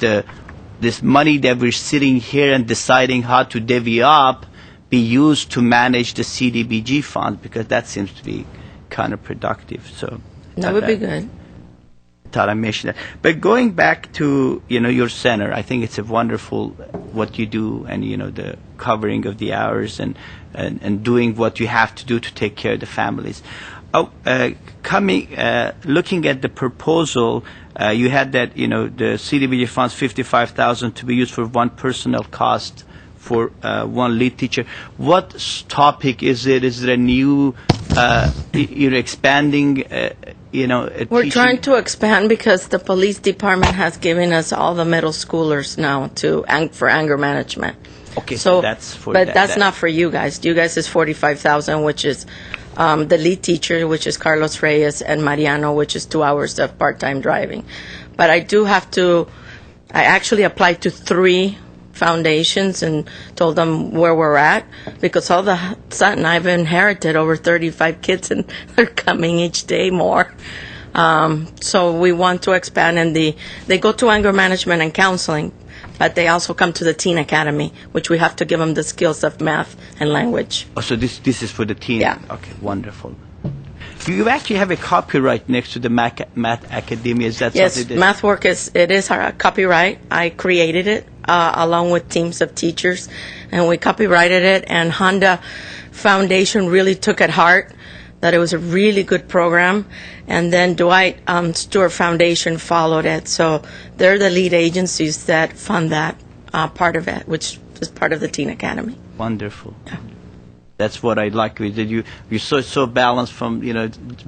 this money that we're sitting here and deciding how to divvy up be used to manage the CDBG fund, because that seems to be counterproductive. So that would be good. Thought I mentioned that. But going back to your center, I think it's a wonderful what you do, and the covering of the hours and doing what you have to do to take care of the families. Looking at the proposal, you had that the CDBG funds $55,000 to be used for one personnel cost for one lead teacher. What topic is it? Is it a new? You're expanding. We're trying to expand because the police department has given us all the middle schoolers now for anger management. Okay, so that's for but that's not for you guys. You guys is $45,000, which is the lead teacher, which is Carlos Reyes, and Mariano, which is 2 hours of part-time driving. But I actually applied to 3 foundations and told them where we're at, because all of a sudden I've inherited over 35 kids, and they're coming each day more. So we want to expand, and they go to anger management and counseling, but they also come to the Teen Academy, which we have to give them the skills of math and language. Oh, so this is for the teen? Yeah. Okay, wonderful. You actually have a copyright next to the Math Academia. Is that Yes, something that... math work is our copyright. I created it along with teams of teachers, and we copyrighted it. And Honda Foundation really took at heart that it was a really good program. And then Dwight Stewart Foundation followed it. So they're the lead agencies that fund that part of it, which is part of the Teen Academy. Wonderful. Yeah. That's what I like with it. You're so balanced from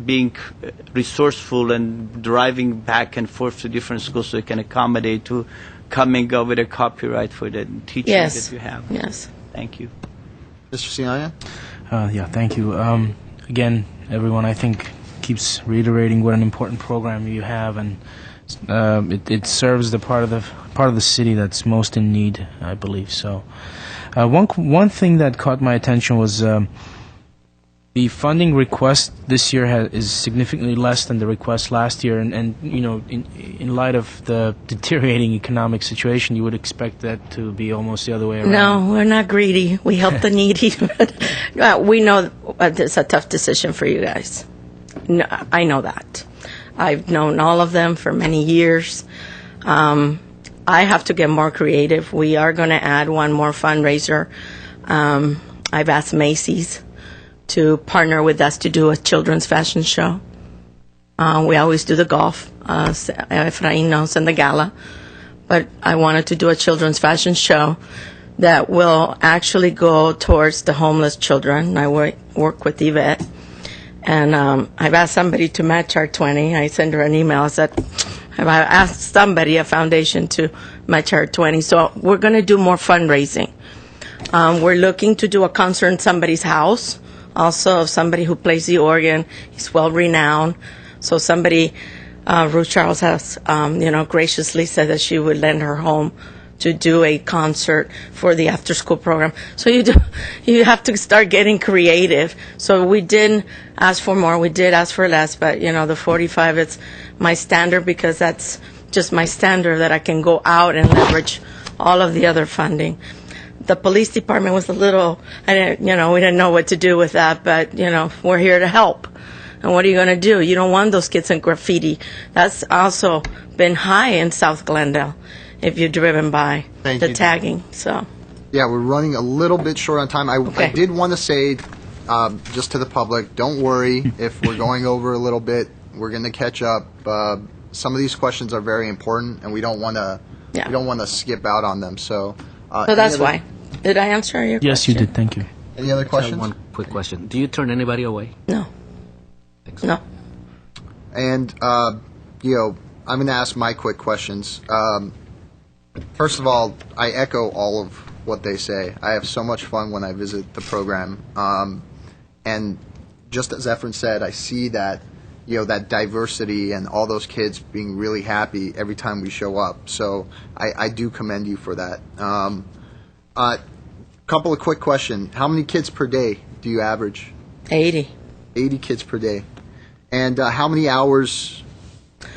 being resourceful and driving back and forth to different schools so you can accommodate to coming up with a copyright for the teaching Yes. that you have. Yes. Thank you. Mr. Sinania? Yeah, thank you. Again, everyone, I think, keeps reiterating what an important program you have, and it serves the part of the city that's most in need, I believe. So, one thing that caught my attention was the funding request this year is significantly less than the request last year, and in light of the deteriorating economic situation, you would expect that to be almost the other way around. No, we're not greedy. We help the needy. We know it's a tough decision for you guys. No, I know that. I've known all of them for many years. I have to get more creative. We are going to add one more fundraiser. I've asked Macy's to partner with us to do a children's fashion show. We always do the golf. Efrain knows, and the gala. But I wanted to do a children's fashion show that will actually go towards the homeless children. I work with Yvette. And I've asked somebody to match our 20. I sent her an email. I said, I've asked somebody, a foundation, to match our 20. So we're going to do more fundraising. We're looking to do a concert in somebody's house, also of somebody who plays the organ. He's well-renowned. So somebody, Ruth Charles has, graciously said that she would lend her home to do a concert for the after-school program. So you have to start getting creative. So we didn't ask for more. We did ask for less, but the 45, it's my standard because that's just my standard that I can go out and leverage all of the other funding. The police department was a little, we didn't know what to do with that, but we're here to help. And what are you going to do? You don't want those kids in graffiti. That's also been high in South Glendale, if you've driven by. Thank the you. tagging. So Yeah, we're running a little bit short on time. I did want to say, just to the public, don't worry if we're going over a little bit. We're going to catch up. Some of these questions are very important, and we don't want to skip out on them. So that's why. Did I answer your question? Yes, you did. Thank you. Any other questions? One quick question. Do you turn anybody away? No. No. And, I'm going to ask my quick questions. First of all, I echo all of what they say. I have so much fun when I visit the program. And just as Efren said, I see that, that diversity and all those kids being really happy every time we show up. So I do commend you for that. Couple of quick questions. How many kids per day do you average? 80. 80 kids per day. And how many hours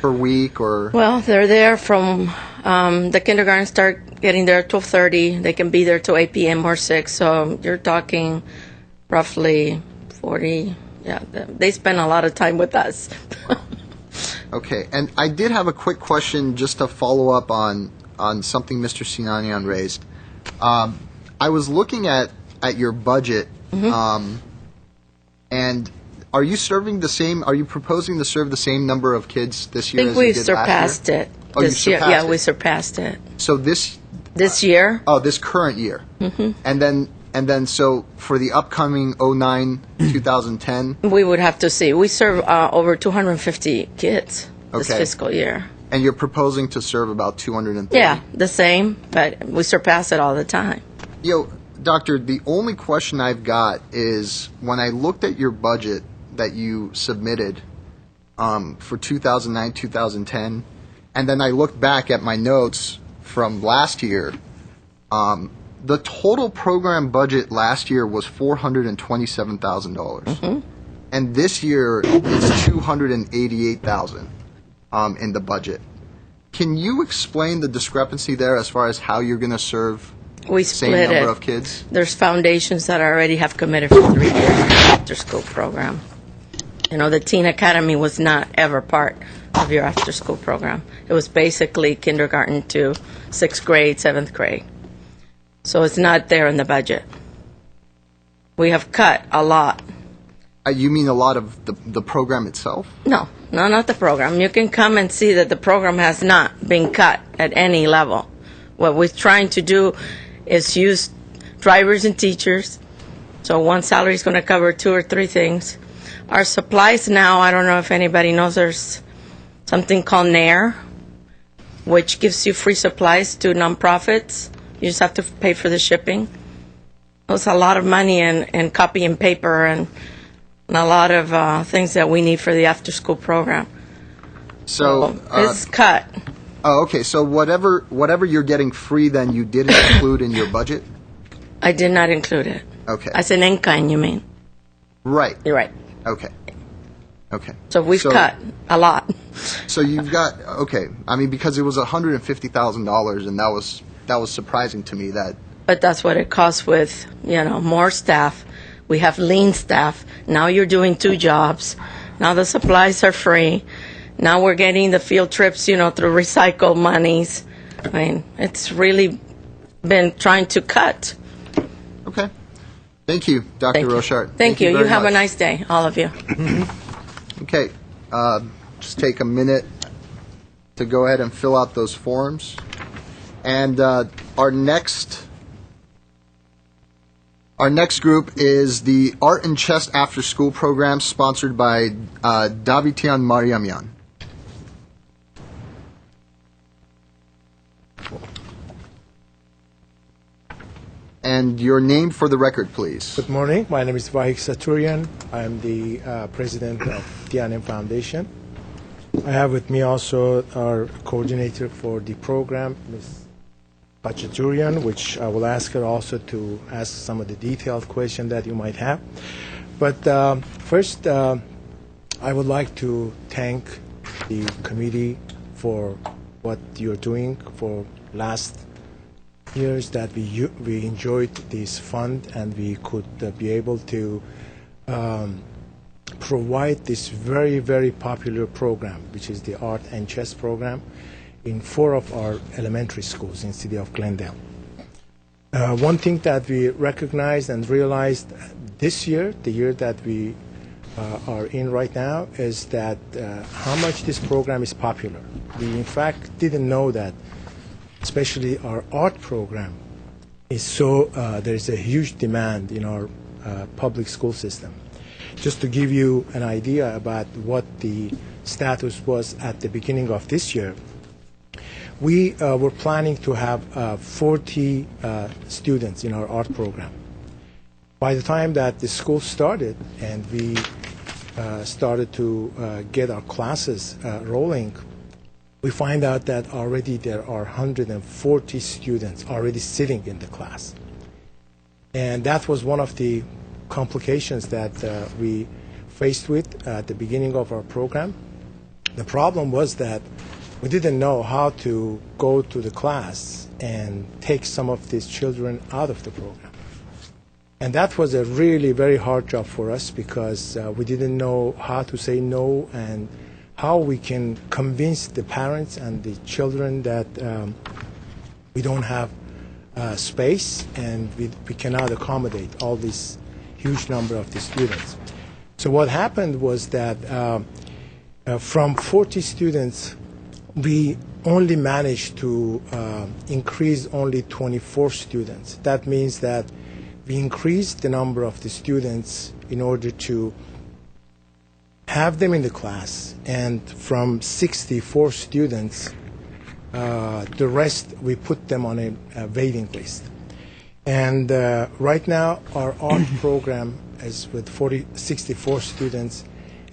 per week or? Well, they're there from the kindergarten start getting there at 12:30. They can be there till 8 p.m. or 6. So you're talking roughly 40. Yeah, they spend a lot of time with us. Okay, and I did have a quick question just to follow up on something Mr. Sinanian raised. I was looking at your budget, and are you serving the same? Are you proposing to serve the same number of kids this year? I think we surpassed it. Oh, this you year. surpassed Yeah, it. we surpassed it. So this year. Oh, this current year. And then so for the upcoming 2010. We would have to see. We serve over 250 kids this fiscal year. And you're proposing to serve about 230. Yeah, the same, but we surpass it all the time. Doctor, the only question I've got is when I looked at your budget that you submitted for 2009, 2010, and then I looked back at my notes from last year, the total program budget last year was $427,000. And this year it's $288,000 in the budget. Can you explain the discrepancy there as far as how you're going to serve we the same split number it. of kids? There's foundations that already have committed for 3 years after school program. You know, the Teen Academy was not ever part of your after-school program. It was basically kindergarten to 6th grade, 7th grade. So it's not there in the budget. We have cut a lot. You mean a lot of the program itself? No, not the program. You can come and see that the program has not been cut at any level. What we're trying to do is use drivers and teachers. So one salary is going to cover 2 or 3 things. Our supplies now, I don't know if anybody knows, there's something called NAIR, which gives you free supplies to nonprofits. You just have to pay for the shipping. It's a lot of money in copy and paper and a lot of things that we need for the after-school program. So it's cut. Oh, okay. So whatever you're getting free, then you didn't include in your budget? I did not include it. Okay. As an in-kind, you mean? Right. You're right. Okay. Okay. So we've cut a lot. So you've got, okay. I mean, because it was $150,000, and that was surprising to me that. But that's what it costs with, more staff. We have lean staff. Now you're doing 2 jobs. Now the supplies are free. Now we're getting the field trips, through recycled monies. I mean, it's really been trying to cut. Okay. Thank you, Dr. Rochart. Thank you. You very have much. a nice day, all of you. Okay. Just take a minute to go ahead and fill out those forms. And our next group is the Art and Chess After School Program, sponsored by Davitian Mariamian. And your name for the record, please. Good morning. My name is Vahik Saturian. I am the president of Tianem Foundation. I have with me also our coordinator for the program, Ms. Bachaturian, which I will ask her also to ask some of the detailed questions that you might have. But first, I would like to thank the committee for what you're doing for last years that we enjoyed this fund and we could be able to provide this very, very popular program, which is the Art and Chess program, in 4 of our elementary schools in the city of Glendale. One thing that we recognized and realized this year, the year that we are in right now, is that how much this program is popular. We, in fact, didn't know that, especially our art program is so, there's a huge demand in our public school system. Just to give you an idea about what the status was at the beginning of this year, we were planning to have 40 students in our art program. By the time that the school started and we started to get our classes rolling, we find out that already there are 140 students already sitting in the class. And that was one of the complications that we faced with at the beginning of our program. The problem was that we didn't know how to go to the class and take some of these children out of the program. And that was a really very hard job for us because we didn't know how to say no and how we can convince the parents and the children that we don't have space and we cannot accommodate all this huge number of the students. So what happened was that from 40 students, we only managed to increase only 24 students. That means that we increased the number of the students in order to have them in the class, and from 64 students, the rest we put them on a waiting list. And right now our art program is with 64 students,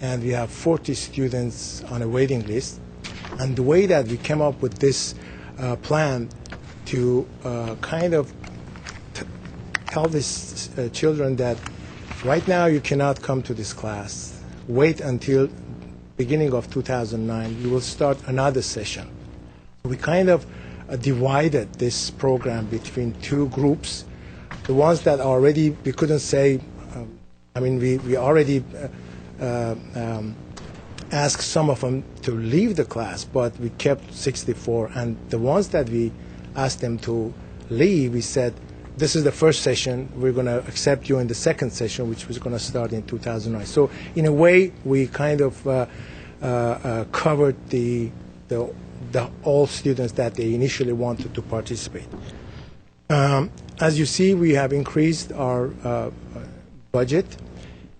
and we have 40 students on a waiting list. And the way that we came up with this plan to kind of tell these children that right now you cannot come to this class. Wait until beginning of 2009. You will start another session. We kind of divided this program between 2 groups. The ones that already, we couldn't say, we already asked some of them to leave the class, but we kept 64. And the ones that we asked them to leave, we said, this is the first session, we're going to accept you in the second session, which was going to start in 2009. So in a way, we kind of covered the all students that they initially wanted to participate. As you see, we have increased our budget,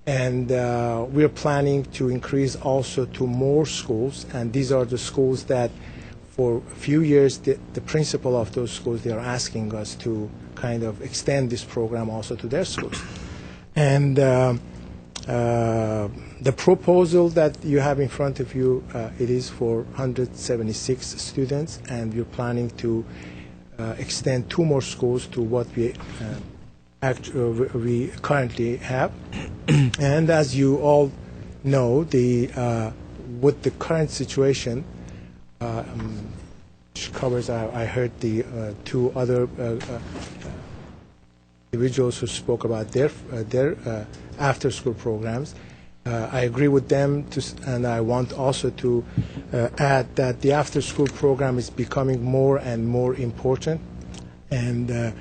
and we are planning to increase also to more schools, and these are the schools that for a few years the principal of those schools, they are asking us to kind of extend this program also to their schools. And the proposal that you have in front of you, it is for 176 students, and we're planning to extend 2 more schools to what we currently have. And as you all know, with the current situation, which covers, I heard the 2 other individuals who spoke about their after-school programs. I agree with them, and I want also to add that the after-school program is becoming more and more important. And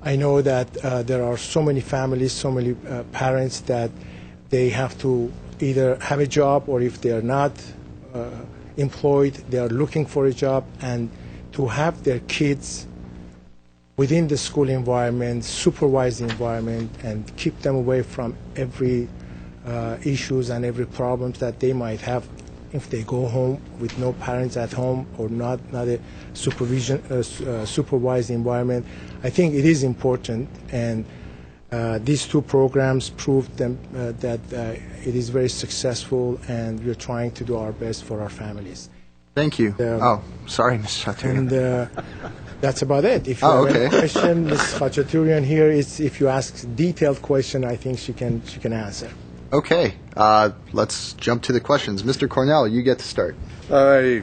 I know that there are so many families, so many parents that they have to either have a job, or if they are not employed, they are looking for a job, and to have their kids within the school environment, supervised environment, and keep them away from every issues and every problems that they might have if they go home with no parents at home, or not a supervised environment. I think it is important, and these 2 programs proved that it is very successful, and we're trying to do our best for our families. Thank you. Sorry, Ms. Khaturian. And that's about it. If you have any question, Ms. Khaturian here is, if you ask detailed question, I think she can answer. Okay, let's jump to the questions. Mr. Cornell, you get to start. Okay.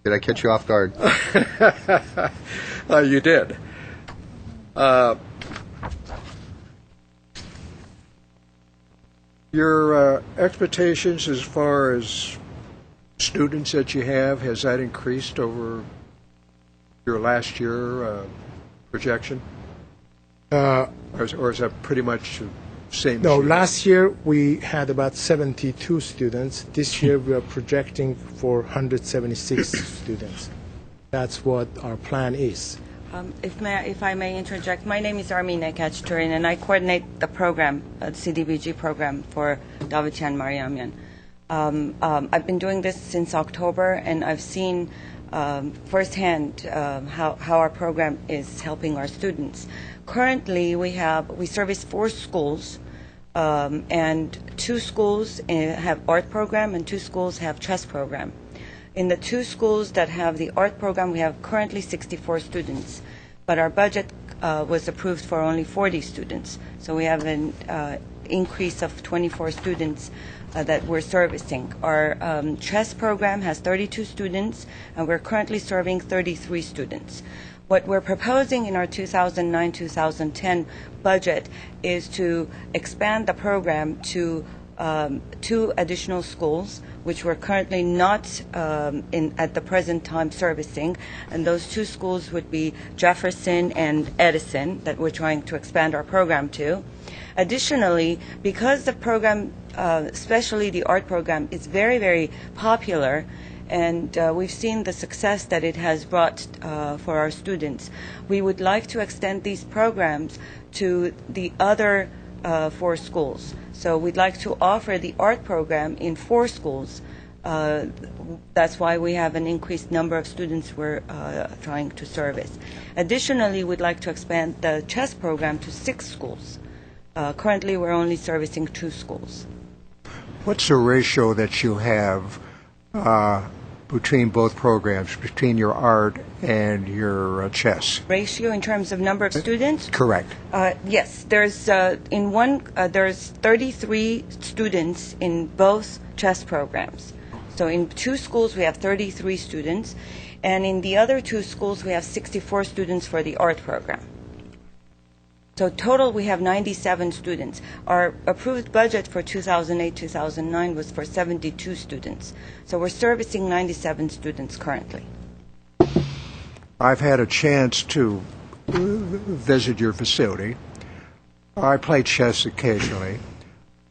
Did I catch you off guard? You did. Your expectations as far as students that you have, has that increased over your last year projection? Or is that pretty much same? No, last year we had about 72 students. This year we are projecting for 176 students. That's what our plan is. If I may interject, my name is Armina Kachturin, and I coordinate the program, the CDBG program for Davichian Mariamian. I've been doing this since October, and I've seen firsthand how our program is helping our students. Currently, we service 4 schools, and 2 schools have art program, and 2 schools have chess program. In the 2 schools that have the art program, we have currently 64 students, but our budget was approved for only 40 students. So we have an increase of 24 students that we're servicing. Our chess program has 32 students, and we're currently serving 33 students. What we're proposing in our 2009-2010 budget is to expand the program to 2 additional schools, which we're currently not at the present time servicing, and those 2 schools would be Jefferson and Edison, that we're trying to expand our program to. Additionally, because the program, especially the art program, is very, very popular, and we've seen the success that it has brought for our students, we would like to extend these programs to the other 4 schools. So we'd like to offer the art program in 4 schools. That's why we have an increased number of students we're trying to service. Additionally, we'd like to expand the chess program to 6 schools. Currently, we're only servicing 2 schools. What's the ratio that you have between both programs, between your art and your chess? Ratio in terms of number of students? Correct. Yes, there's there's 33 students in both chess programs. So in 2 schools we have 33 students, and in the other 2 schools we have 64 students for the art program. So total, we have 97 students. Our approved budget for 2008-2009 was for 72 students. So we're servicing 97 students currently. I've had a chance to visit your facility. I play chess occasionally.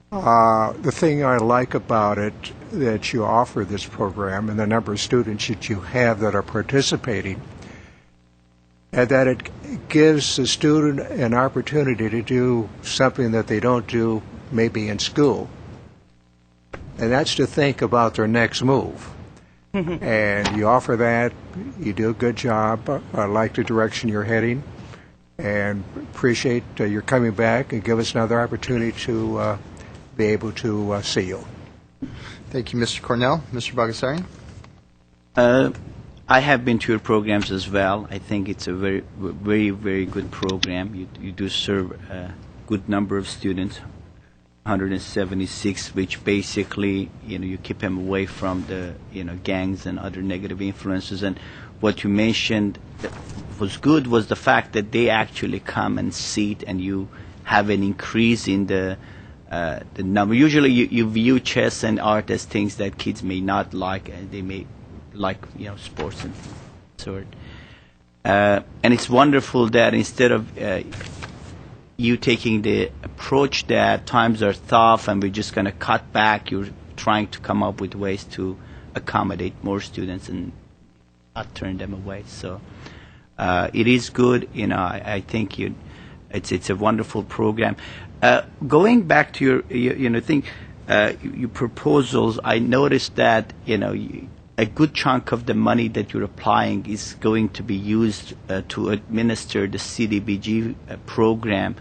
The thing I like about it, that you offer this program and the number of students that you have that are participating, and that it gives the student an opportunity to do something that they don't do maybe in school. And that's to think about their next move. And you offer that, you do a good job. I like the direction you're heading, and appreciate your coming back and give us another opportunity to be able to see you. Thank you, Mr. Cornell. Mr. Bagassarian? I have been to your programs as well. I think it's a very, very, very good program. You do serve a good number of students, 176, which basically, you keep them away from the, gangs and other negative influences. And what you mentioned that was good was the fact that they actually come and sit, and you have an increase in the number. Usually you view chess and art as things that kids may not like, and they may like sports and sort. And it's wonderful that instead of you taking the approach that times are tough and we're just going to cut back, you're trying to come up with ways to accommodate more students and not turn them away. So it is good. I think it's a wonderful program. Going back to your proposals, I noticed that a good chunk of the money that you're applying is going to be used to administer the CDBG program.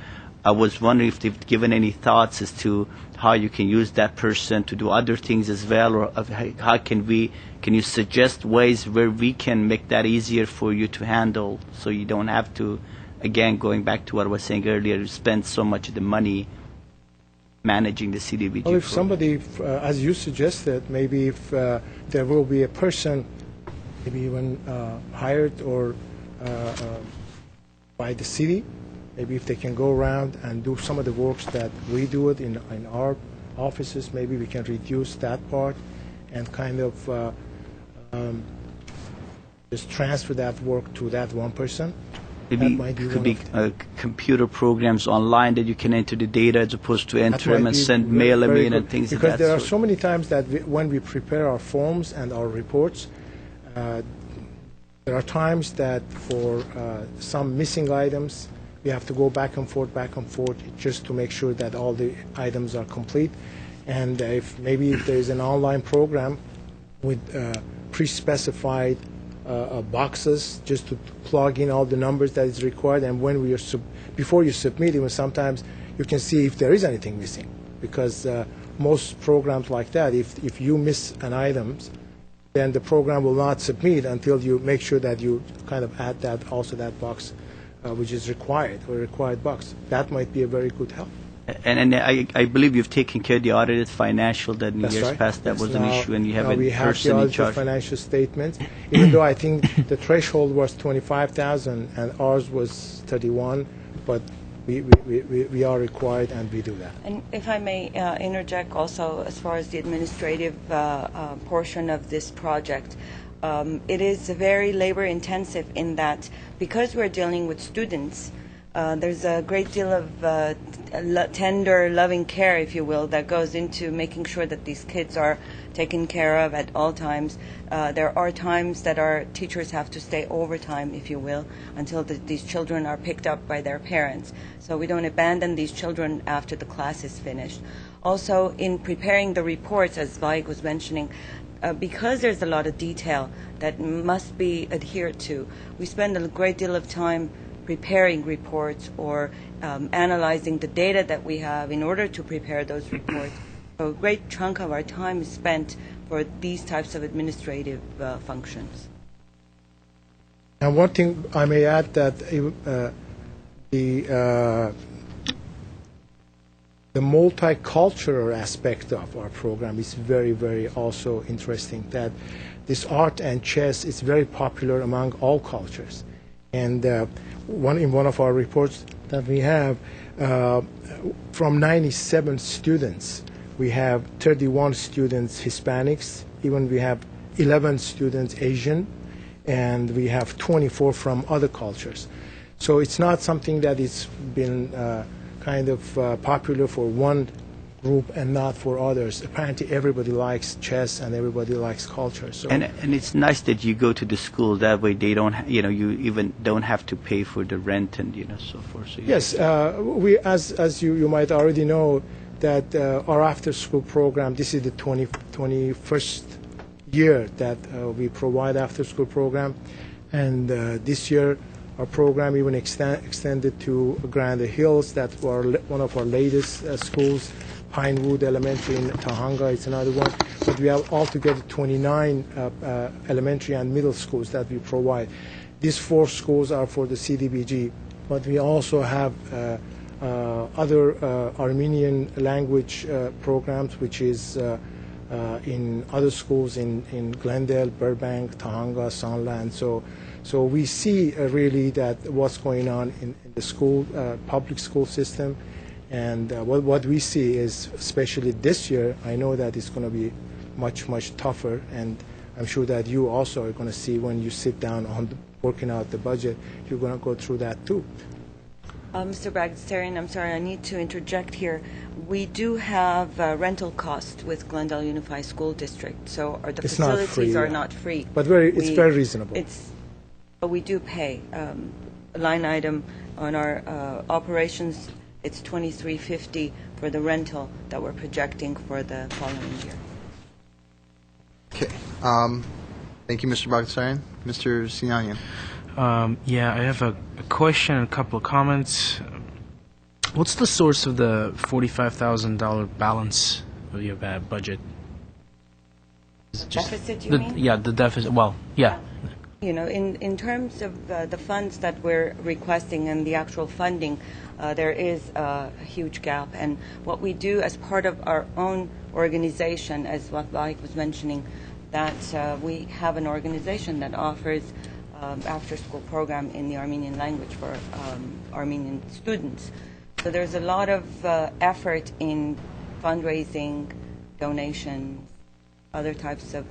I was wondering if they've given any thoughts as to how you can use that person to do other things as well, or how can you suggest ways where we can make that easier for you to handle, so you don't have to, again, going back to what I was saying earlier, spend so much of the money managing the CDBG well, if program. somebody, as you suggested, maybe if there will be a person, maybe even hired or by the city, maybe if they can go around and do some of the works that we do it in our offices, maybe we can reduce that part and kind of just transfer that work to that one person. Maybe could be computer programs online that you can enter the data as opposed to enter them and mail them in and things like that. Because there are so many times that when we prepare our forms and our reports, there are times that for some missing items, we have to go back and forth, just to make sure that all the items are complete. And if there is an online program with pre-specified boxes just to plug in all the numbers that is required, and when we are before you submit, even sometimes you can see if there is anything missing, because most programs like that, if you miss an item, then the program will not submit until you make sure that you kind of add that box which is required, or required box. That might be a very good help. And I believe you've taken care of the audited financial that in years past that was an issue, and you have a person in charge. Financial statements, even though I think the threshold was 25,000 and ours was 31, but we are required and we do that. And if I may interject also, as far as the administrative portion of this project, it is very labor intensive in that because we're dealing with students, there's a great deal of tender, loving care, if you will, that goes into making sure that these kids are taken care of at all times. There are times that our teachers have to stay overtime, if you will, until these children are picked up by their parents. So we don't abandon these children after the class is finished. Also, in preparing the reports, as Vaik was mentioning, because there's a lot of detail that must be adhered to, we spend a great deal of time preparing reports or analyzing the data that we have in order to prepare those reports. So a great chunk of our time is spent for these types of administrative functions. And one thing I may add, that the multicultural aspect of our program is very, very also interesting, that this art and chess is very popular among all cultures. And in one of our reports, that we have from 97 students, we have 31 students Hispanics, even we have 11 students Asian, and we have 24 from other cultures. So it's not something that it's been kind of popular for one group and not for others. Apparently everybody likes chess and everybody likes culture. So and it's nice that you go to the school, that way they don't, you even don't have to pay for the rent and so forth. So yes, we as you might already know that our after school program, this is the 21st year that we provide after school program, and this year our program even extended to Glendale Hills. That were one of our latest schools. Pinewood Elementary in Tahanga is another one. But we have altogether 29 elementary and middle schools that we provide. These 4 schools are for the CDBG, but we also have other Armenian language programs, which is in other schools in Glendale, Burbank, Tahanga, Sunland. So we see really that what's going on in the school, public school system. And what we see is, especially this year, I know that it's going to be much, much tougher, and I'm sure that you also are going to see when you sit down on working out the budget, you're going to go through that too. Mr. Bagdasarian, I'm sorry, I need to interject here. We do have rental costs with Glendale Unified School District, so the it's facilities not free, are not free. But it's very reasonable. But we do pay. A line item on our operations, it's $23.50 for the rental that we're projecting for the following year. Okay. Thank you, Mr. Bagdasarian. Mr. Sinanian. Yeah, I have a question and a couple of comments. What's the source of the $45,000 balance of your budget? Deficit, you mean? Yeah, the deficit. Well, yeah. You know, in terms of the funds that we're requesting and the actual funding, there is a huge gap. And what we do as part of our own organization, as what Mike was mentioning, that we have an organization that offers after-school program in the Armenian language for Armenian students. So there's a lot of effort in fundraising, donations, other types of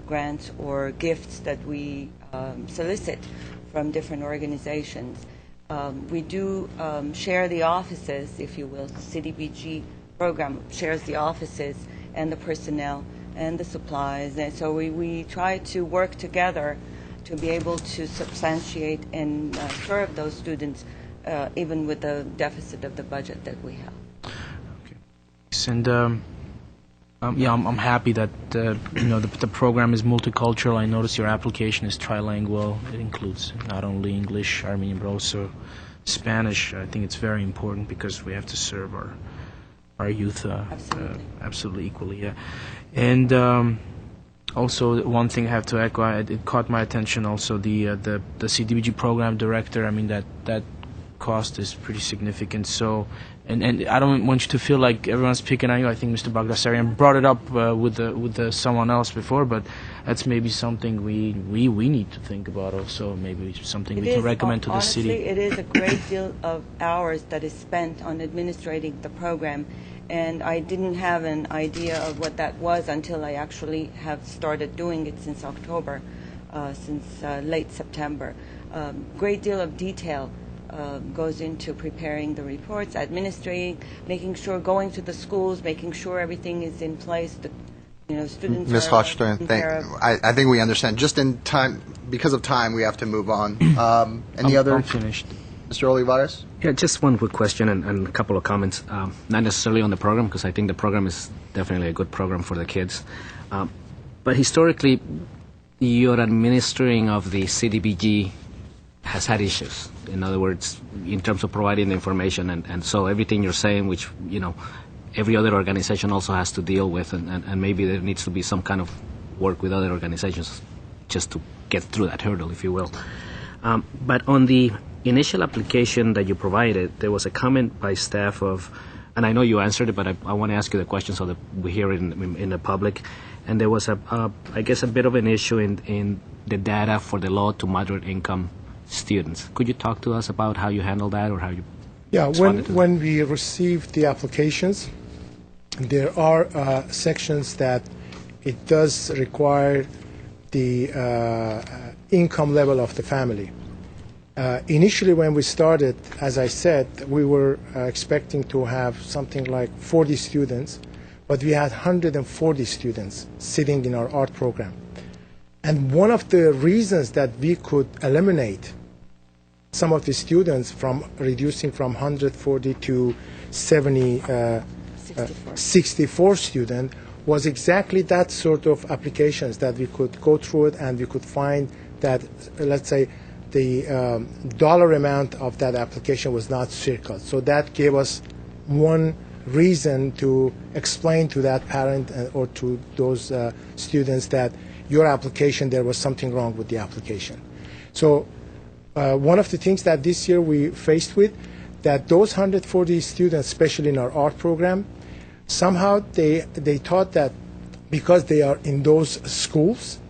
grants or gifts that we solicit from different organizations. We do share the offices, if you will. The CDBG program shares the offices and the personnel and the supplies. And so we try to work together to be able to substantiate and serve those students even with the deficit of the budget that we have. Okay. And yeah, I'm happy that the program is multicultural. I notice your application is trilingual. It includes not only English, Armenian, but also Spanish. I think it's very important because we have to serve our youth absolutely equally. Yeah, and also one thing I have to echo. It caught my attention. Also, the CDBG program director. I mean that cost is pretty significant. So. And I don't want you to feel like everyone's picking on you. I think Mr. Bagdasarian brought it up with someone else before, but that's maybe something we need to think about also. Maybe something we can recommend to the city. Honestly, it is a great deal of hours that is spent on administrating the program, and I didn't have an idea of what that was until I actually have started doing it since October, since late September. Great deal of detail goes into preparing the reports, administrating, making sure, going to the schools, making sure everything is in place. The students. Ms. Hochstein, I think we understand. Just in time, because of time, we have to move on. Any other? I'm finished. Mr. Olivares? Yeah, just one quick question and a couple of comments. Not necessarily on the program, because I think the program is definitely a good program for the kids. But historically, your administering of the CDBG has had issues. In other words, in terms of providing the information, and so everything you're saying, which every other organization also has to deal with, and maybe there needs to be some kind of work with other organizations just to get through that hurdle, if you will. But on the initial application that you provided, there was a comment by staff of, and I know you answered it, but I want to ask you the question so that we hear it in the public. And there was I guess a bit of an issue in the data for the low to moderate income students. Could you talk to us about how you handle that, or how you Yeah, responded to when we received the applications, there are sections that it does require the income level of the family. Initially, when we started, as I said, we were expecting to have something like 40 students, but we had 140 students sitting in our art program. And one of the reasons that we could eliminate some of the students from reducing from 140 to 64 students was exactly that sort of applications that we could go through it and we could find that, let's say, the dollar amount of that application was not circled. So that gave us one reason to explain to that parent or to those students that your application, there was something wrong with the application. So one of the things that this year we faced with, that those 140 students, especially in our art program, somehow they thought that because they are in those schools,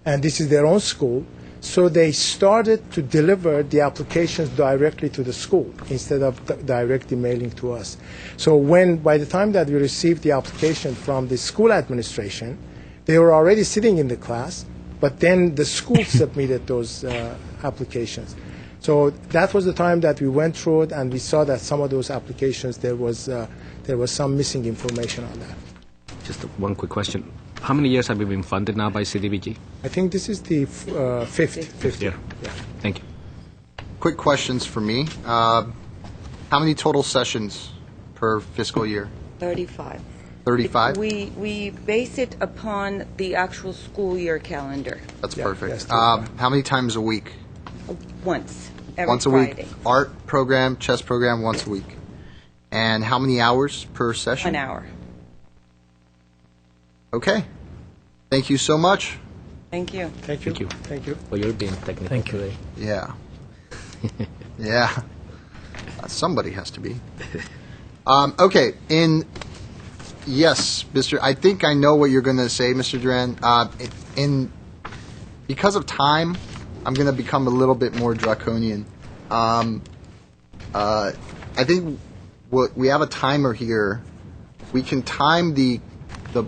and this is their own school, so they started to deliver the applications directly to the school instead of directly mailing to us. So by the time that we received the application from the school administration, they were already sitting in the class, but then the school submitted those applications. So that was the time that we went through it, and we saw that some of those applications, there was some missing information on that. Just one quick question. How many years have you been funded now by CDBG? I think this is the fifth year. Yeah. Thank you. Quick questions for me. How many total sessions per fiscal year? 35. 35? We base it upon the actual school year calendar. That's Yeah, perfect. yes, How many times a week? Once, every Once a Friday. week. Art program, chess program, once a week. And how many hours per session? 1 hour. Okay. Thank you so much. Thank you. Thank you. Thank you. Thank you. Well, you're being technical today. Yeah. Yeah. Somebody has to be. Okay. Yes, I think I know what you're going to say, Mr. Duran. Because of time, I'm going to become a little bit more draconian. I think we have a timer here. We can time the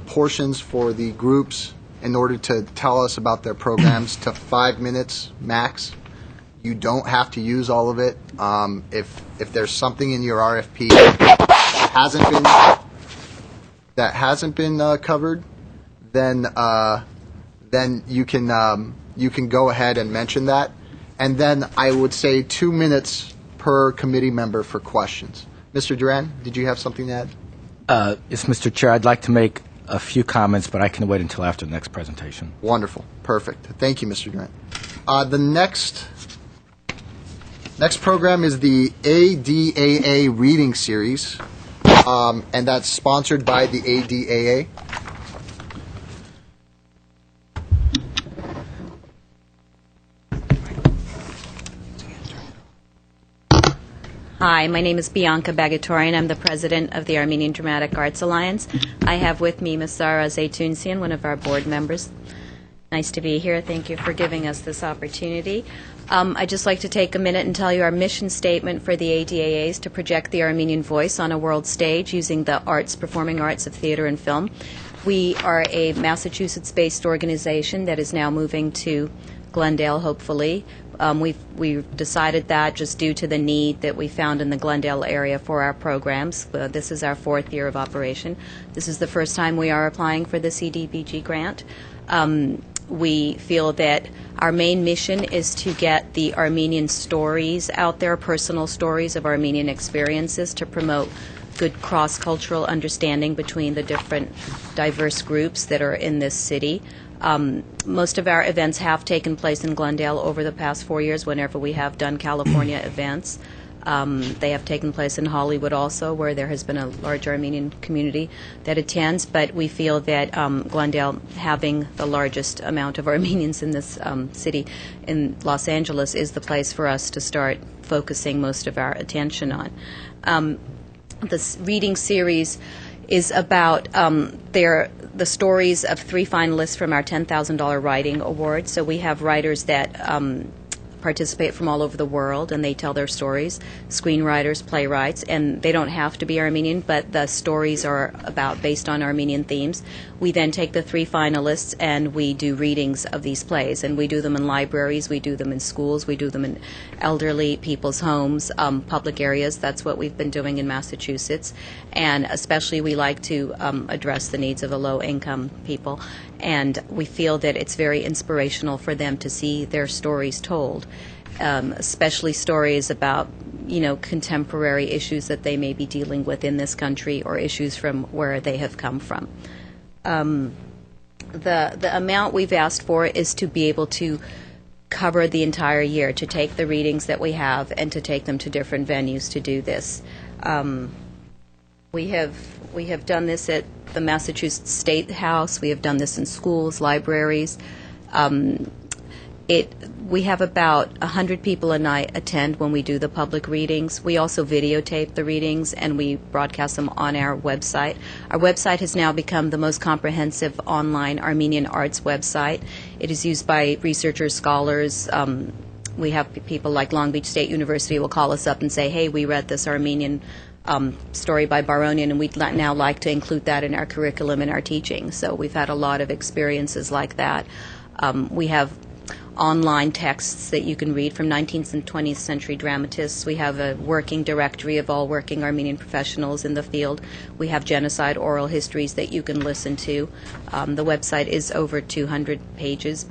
portions for the groups in order to tell us about their programs to 5 minutes max. You don't have to use all of it. If there's something in your RFP that hasn't been covered, then you can go ahead and mention that. And then I would say 2 minutes per committee member for questions. Mr. Duran, did you have something to add? Yes, Mr. Chair, I'd like to make a few comments, but I can wait until after the next presentation. Wonderful. Perfect. Thank you, Mr. Duran. The next program is the ADAA Reading Series, and that's sponsored by the ADAA. Hi, my name is Bianca Bagatorian. I'm the president of the Armenian Dramatic Arts Alliance. I have with me Ms. Zara Zaytunsian, one of our board members. Nice to be here. Thank you for giving us this opportunity. I'd just like to take a minute and tell you our mission statement for the ADAA is to project the Armenian voice on a world stage using the performing arts of theater and film. We are a Massachusetts-based organization that is now moving to Glendale, hopefully. We've decided that just due to the need that we found in the Glendale area for our programs. This is our 4th year of operation. This is the first time we are applying for the CDBG grant. We feel that our main mission is to get the Armenian stories out there, personal stories of Armenian experiences, to promote good cross-cultural understanding between the different diverse groups that are in this city. Most of our events have taken place in Glendale over the past 4 years whenever we have done California events. They have taken place in Hollywood also, where there has been a large Armenian community that attends, but we feel that Glendale, having the largest amount of Armenians in this city in Los Angeles, is the place for us to start focusing most of our attention on. This reading series is about the stories of 3 finalists from our $10,000 Writing Award. So we have writers that participate from all over the world, and they tell their stories, screenwriters, playwrights, and they don't have to be Armenian, but the stories are based on Armenian themes. We then take the 3 finalists and we do readings of these plays, and we do them in libraries, we do them in schools, we do them in elderly people's homes, public areas. That's what we've been doing in Massachusetts, and especially we like to address the needs of the low-income people, and we feel that it's very inspirational for them to see their stories told, especially stories about contemporary issues that they may be dealing with in this country or issues from where they have come from. The amount we've asked for is to be able to cover the entire year, to take the readings that we have and to take them to different venues to do this. We have done this at the Massachusetts State House. We have done this in schools, libraries. We have about 100 people a night attend when we do the public readings. We also videotape the readings and we broadcast them on our website. Our website has now become the most comprehensive online Armenian arts website. It is used by researchers, scholars. We have people like Long Beach State University will call us up and say, hey, we read this Armenian story by Baronian, and we'd now like to include that in our curriculum and our teaching. So we've had a lot of experiences like that. We have online texts that you can read from 19th and 20th century dramatists. We have a working directory of all working Armenian professionals in the field. We have genocide oral histories that you can listen to. The website is over 200 pages,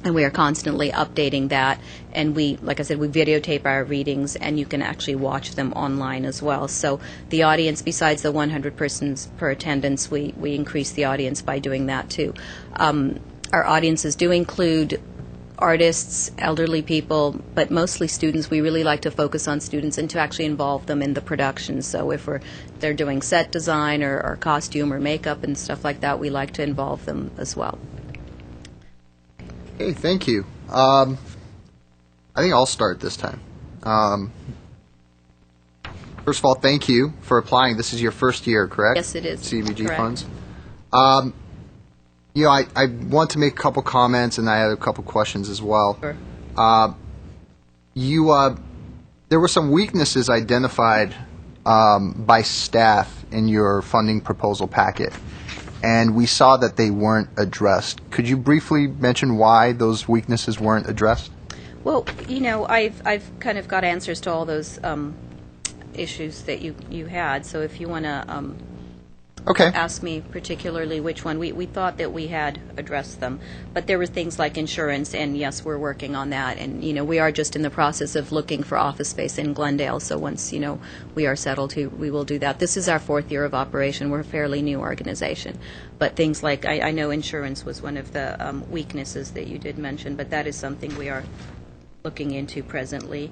and we are constantly updating that. And we, like I said, we videotape our readings, and you can actually watch them online as well. So the audience, besides the 100 persons per attendance, we increase the audience by doing that too. Our audiences do include artists, elderly people, but mostly students. We really like to focus on students and to actually involve them in the production. So if they're doing set design or costume or makeup and stuff like that, we like to involve them as well. Okay, thank you. I think I'll start this time. First of all, thank you for applying. This is your first year, correct? Yes, it is. CDBG Correct. funds. I want to make a couple comments, and I have a couple questions as well. Sure. There were some weaknesses identified by staff in your funding proposal packet, and we saw that they weren't addressed. Could you briefly mention why those weaknesses weren't addressed? Well, I've kind of got answers to all those issues that you had. So if you want to ask me particularly which one, we thought that we had addressed them, but there were things like insurance, and yes, we're working on that. And we are just in the process of looking for office space in Glendale. So once we are settled, we will do that. This is our 4th year of operation. We're a fairly new organization, but things like I know insurance was one of the weaknesses that you did mention, but that is something we are looking into presently.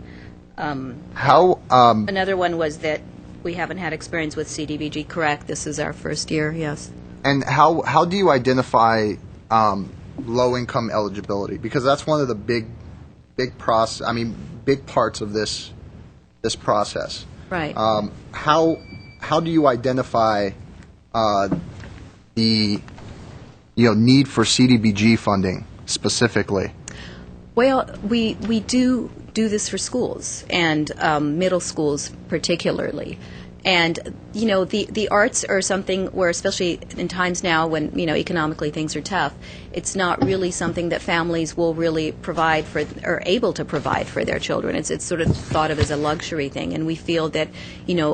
Another one was that we haven't had experience with CDBG. Correct. This is our first year. Yes. And how do you identify low-income eligibility? Because that's one of the big parts of this process. Right. How do you identify the need for CDBG funding specifically? Well, we do this for schools and middle schools particularly. And, the arts are something where, especially in times now when, economically things are tough, it's not really something that families will really provide for or able to provide for their children. It's sort of thought of as a luxury thing. And we feel that,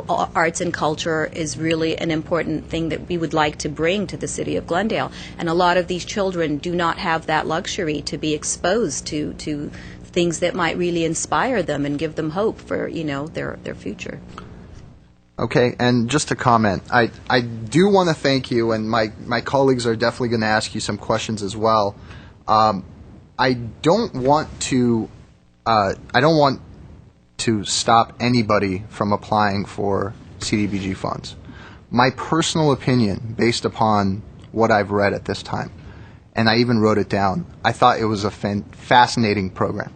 arts and culture is really an important thing that we would like to bring to the city of Glendale. And a lot of these children do not have that luxury to be exposed to things that might really inspire them and give them hope for, their future. Okay, and just to comment, I do want to thank you, and my colleagues are definitely going to ask you some questions as well. I don't want to stop anybody from applying for CDBG funds. My personal opinion, based upon what I've read at this time, and I even wrote it down, I thought it was a fascinating program,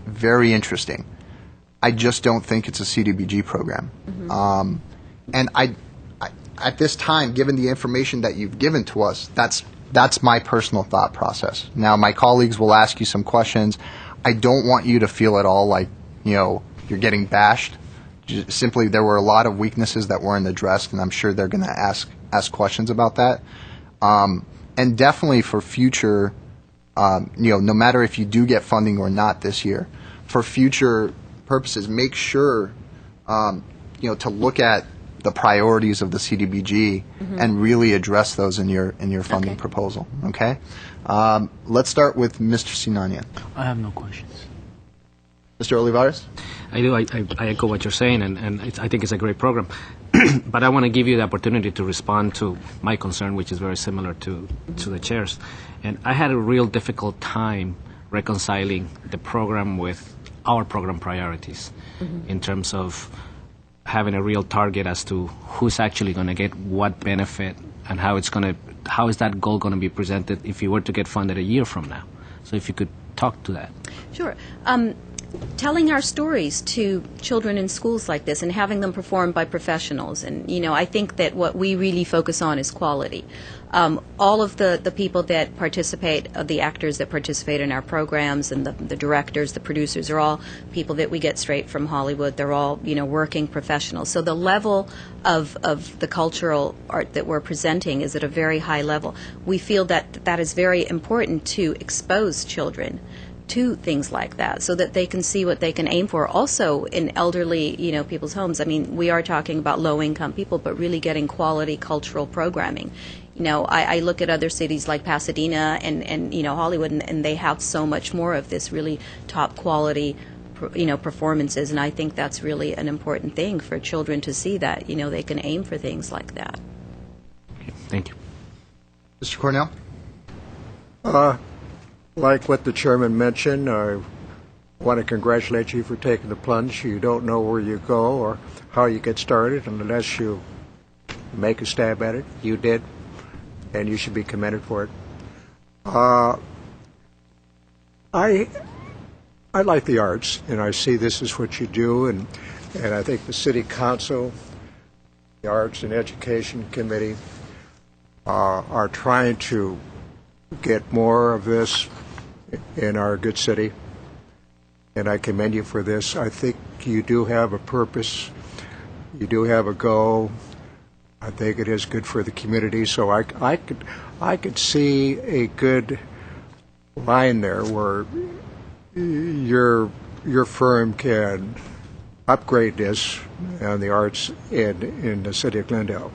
very interesting. I just don't think it's a CDBG program. And I, at this time, given the information that you've given to us, that's my personal thought process. Now, my colleagues will ask you some questions. I don't want you to feel at all like, you're getting bashed. Simply, there were a lot of weaknesses that weren't addressed, and I'm sure they're going to ask questions about that. And definitely for future, no matter if you do get funding or not this year, for future purposes, make sure, to look at the priorities of the CDBG and really address those in your funding proposal. Okay. Let's start with Mr. Sinanian. I have no questions. Mr. Olivares? I do. I echo what you're saying, and I think it's a great program. But I want to give you the opportunity to respond to my concern, which is very similar to the chair's. And I had a real difficult time reconciling the program with our program priorities in terms of having a real target as to who's actually going to get what benefit and how is that goal going to be presented if you were to get funded a year from now. So if you could talk to that. Sure. Telling our stories to children in schools like this and having them performed by professionals. And, I think that what we really focus on is quality. All of the people that participate, the actors that participate in our programs and the directors, the producers, are all people that we get straight from Hollywood. They're all, working professionals. So the level of the cultural art that we're presenting is at a very high level. We feel that is very important to expose children to things like that so that they can see what they can aim for. Also in elderly, people's homes. I mean, we are talking about low-income people, but really getting quality cultural programming. I look at other cities like Pasadena and Hollywood, and they have so much more of this really top quality, performances, and I think that's really an important thing for children to see that, they can aim for things like that. Okay, thank you. Mr. Cornell? Like what the chairman mentioned, I want to congratulate you for taking the plunge. You don't know where you go or how you get started unless you make a stab at it. You did, and you should be commended for it. I like the arts, and I see this is what you do, and I think the City Council, the Arts and Education Committee are trying to get more of this in our good city, and I commend you for this. I think you do have a purpose. You do have a goal. I think it is good for the community. So I could see a good line there where your firm can upgrade this on the arts in the city of Glendale.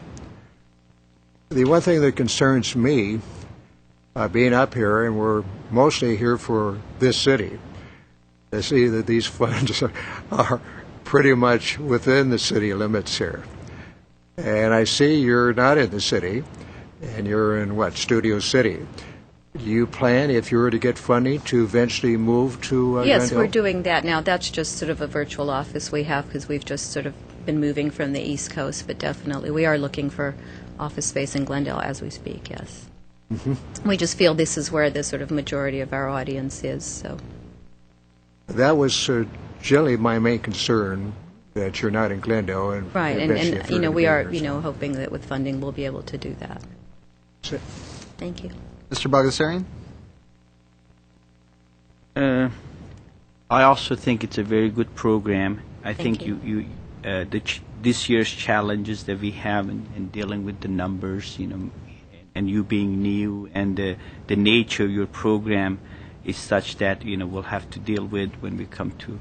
The one thing that concerns me, being up here, and we're mostly here for this city, I see that these funds are pretty much within the city limits here. And I see you're not in the city, and you're in, Studio City. Do you plan, if you were to get funding, to eventually move to Yes, Glendale? we're doing that now. That's just sort of a virtual office we have because we've just sort of been moving from the East Coast, but definitely we are looking for office space in Glendale as we speak, yes. We just feel this is where the sort of majority of our audience is. So that was generally my main concern, that you're not in Glendale, and right, eventually if you're and gonna we be are here, so. hoping that with funding we'll be able to do that. That's it. Thank you. Mr. Bagdasarian? I also think it's a very good program. I Thank think this year's challenges that we have in dealing with the numbers, and you being new, and the nature of your program is such that we'll have to deal with when we come to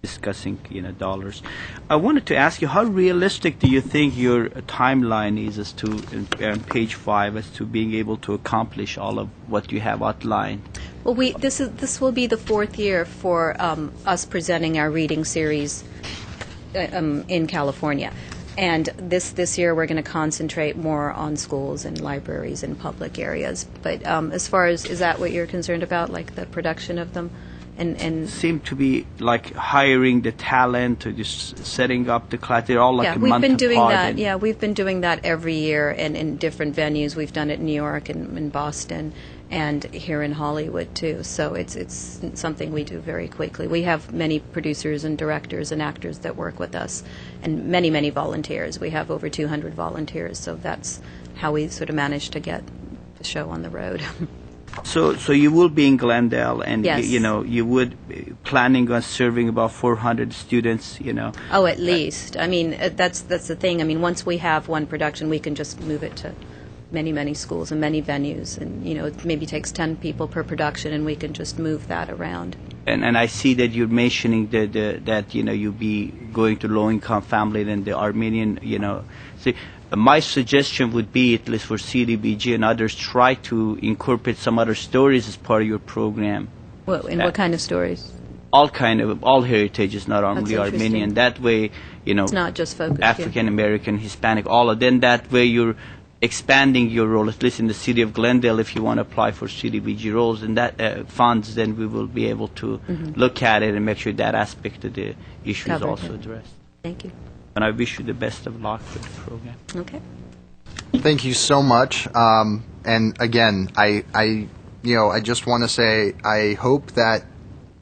discussing dollars. I wanted to ask you, how realistic do you think your timeline is as to on page 5 as to being able to accomplish all of what you have outlined? Well, this will be the 4th year for us presenting our reading series in California. And this year we're going to concentrate more on schools and libraries and public areas. But as far as, is that what you're concerned about, like the production of them? And seem to be like hiring the talent or just setting up the class. They're all like yeah, a we've month been doing apart. that. Yeah, we've been doing that every year and in different venues. We've done it in New York and in Boston and here in Hollywood too. So it's something we do very quickly. We have many producers and directors and actors that work with us, and many volunteers. We have over 200 volunteers. So that's how we sort of managed to get the show on the road. So you will be in Glendale, and Yes. you would be planning on serving about 400 students. Oh, at least. I mean, that's the thing. I mean, once we have one production, we can just move it to many schools and many venues, and it maybe takes 10 people per production, and we can just move that around. And I see that you're mentioning that you'll be going to low-income family and the Armenian. See, my suggestion would be, at least for CDBG and others, try to incorporate some other stories as part of your program. What kind of stories? All heritages, not only That's interesting. Armenian. That way, It's not just focused. African American, Hispanic, all of them. That way, you're expanding your role, at least in the city of Glendale. If you want to apply for CDBG roles and that funds, then we will be able to look at it and make sure that aspect of the issue is Covered, also yeah. addressed. Thank you. And I wish you the best of luck with the program. Okay. Thank you so much. And again, I just want to say I hope that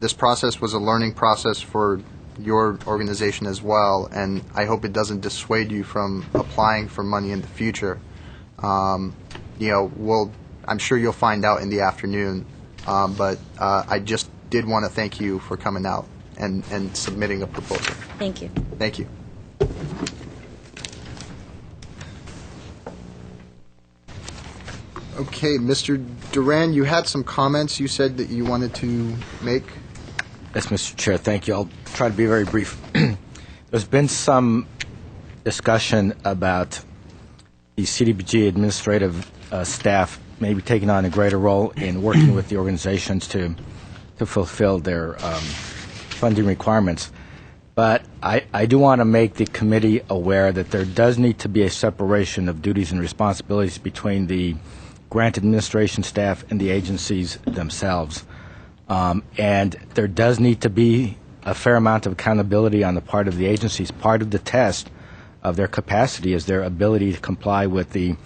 this process was a learning process for your organization as well, and I hope it doesn't dissuade you from applying for money in the future. I'm sure you'll find out in the afternoon, but I just did want to thank you for coming out and submitting a proposal. Thank you. Thank you. Okay, Mr. Duran, you had some comments you said that you wanted to make. Yes, Mr. Chair, thank you. I'll try to be very brief. There's been some discussion about the CDBG administrative staff maybe taking on a greater role in working with the organizations to fulfill their funding requirements. But I do want to make the committee aware that there does need to be a separation of duties and responsibilities between the grant administration staff and the agencies themselves. And there does need to be a fair amount of accountability on the part of the agencies. Part of the test of their capacity is their ability to comply with the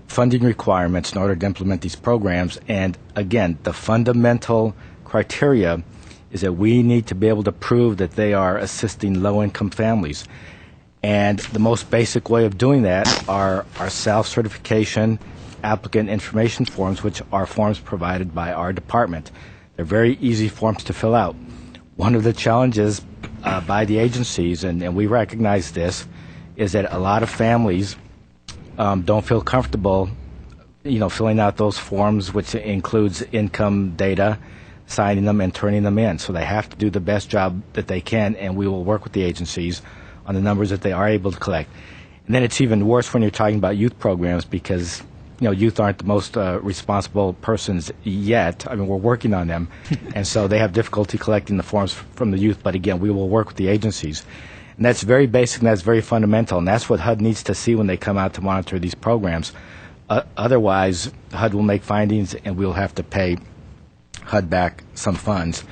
funding requirements in order to implement these programs. And again, the fundamental criteria is that we need to be able to prove that they are assisting low-income families. And the most basic way of doing that are self-certification applicant information forms, which are forms provided by our department. They're very easy forms to fill out. One of the challenges by the agencies, and we recognize this, is that a lot of families don't feel comfortable, filling out those forms, which includes income data, signing them and turning them in. So they have to do the best job that they can, and we will work with the agencies on the numbers that they are able to collect. And then it's even worse when you're talking about youth programs, because youth aren't the most responsible persons yet. I mean, we're working on them, and so they have difficulty collecting the forms from the youth. But again, we will work with the agencies. And that's very basic and that's very fundamental, and that's what HUD needs to see when they come out to monitor these programs. Otherwise, HUD will make findings and we'll have to pay HUD back some funds.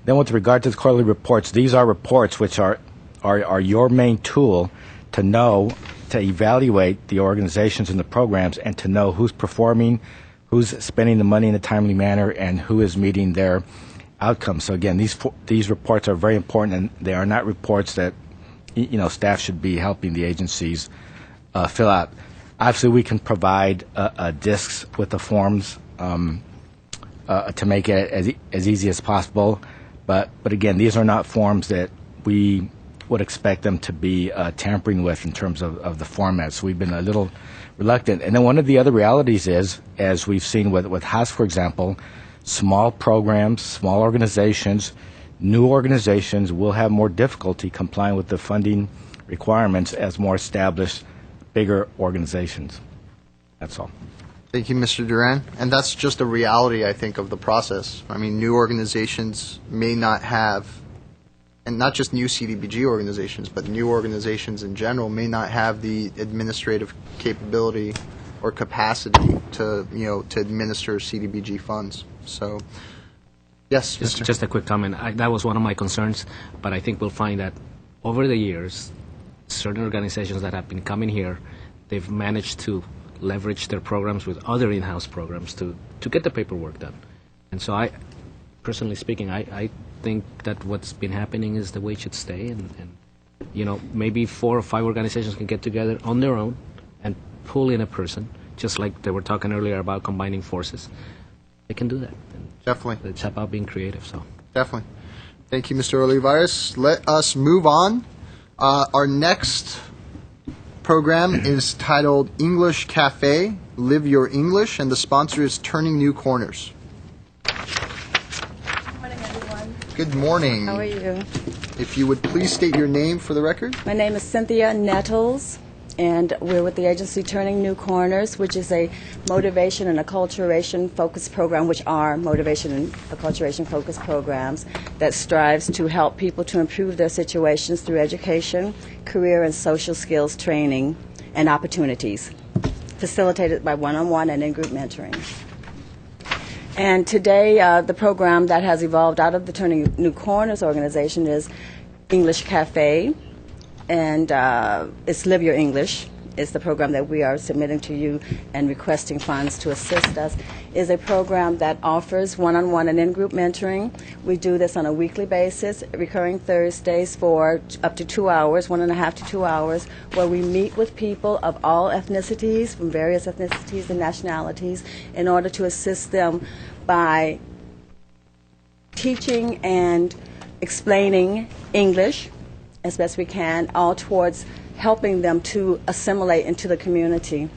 Then with regard to the quarterly reports, these are reports which are your main tool to know, to evaluate the organizations and the programs and to know who's performing, who's spending the money in a timely manner, and who is meeting their outcomes. So again, these reports are very important, and they are not reports that staff should be helping the agencies fill out. Obviously, we can provide discs with the forms to make it as easy as possible. But again, these are not forms that we would expect them to be tampering with in terms of the format. So we've been a little reluctant. And then one of the other realities is, as we've seen with Haas, for example, small programs, small organizations, new organizations will have more difficulty complying with the funding requirements as more established, bigger organizations. That's all. Thank you, Mr. Duran. And that's just a reality, I think, of the process. I mean, new organizations may not have, and not just new CDBG organizations, but new organizations in general may not have the administrative capability or capacity to administer CDBG funds. So, yes, Just a quick comment. That was one of my concerns, but I think we'll find that over the years, certain organizations that have been coming here, they've managed to leverage their programs with other in-house programs to get the paperwork done. And so personally speaking, I think that what's been happening is the way it should stay, and maybe 4 or 5 organizations can get together on their own and pull in a person, just like they were talking earlier about combining forces. they can do that. Definitely. It's about being creative. So Definitely. Thank you, Mr. Olivares. Let us move on. Our next program is titled English Cafe, Live Your English, and the sponsor is Turning New Corners. Good morning, everyone. Good morning. How are you? If you would please state your name for the record. My name is Cynthia Nettles, and we're with the agency Turning New Corners, which is a motivation and acculturation focused program, which are motivation and acculturation focused programs that strives to help people to improve their situations through education, career, and social skills training and opportunities, facilitated by one-on-one and in-group mentoring. And today, the program that has evolved out of the Turning New Corners organization is English Cafe, and it's Live Your English. Is the program that we are submitting to you and requesting funds to assist us. Is a program that offers one-on-one and in-group mentoring. We do this on a weekly basis, recurring Thursdays for up to 2 hours, 1.5 to 2 hours, where we meet with people of all ethnicities, from various ethnicities and nationalities, in order to assist them by teaching and explaining English as best we can, all towards helping them to assimilate into the community.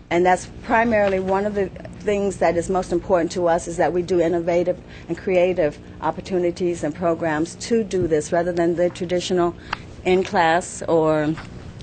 And that's primarily one of the things that is most important to us, is that we do innovative and creative opportunities and programs to do this rather than the traditional in-class or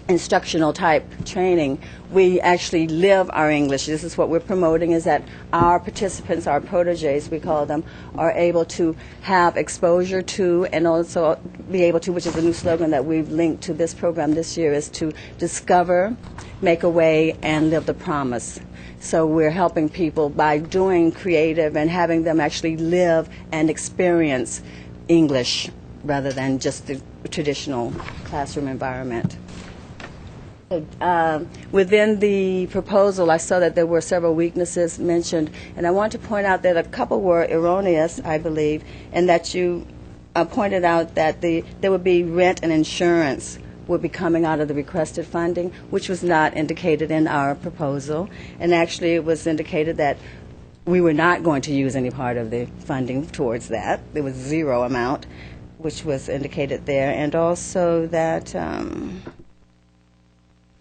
instructional type training. We actually live our English. This is what we're promoting, is that our participants, our protégés we call them, are able to have exposure to, and also be able to, which is a new slogan that we've linked to this program this year, is to discover, make a way, and live the promise. So we're helping people by doing creative and having them actually live and experience English rather than just the traditional classroom environment. Within the proposal, I saw that there were several weaknesses mentioned, and I want to point out that a couple were erroneous, I believe, and that you pointed out that there would be rent and insurance would be coming out of the requested funding, which was not indicated in our proposal. And actually, it was indicated that we were not going to use any part of the funding towards that. There was zero amount, which was indicated there, and also that...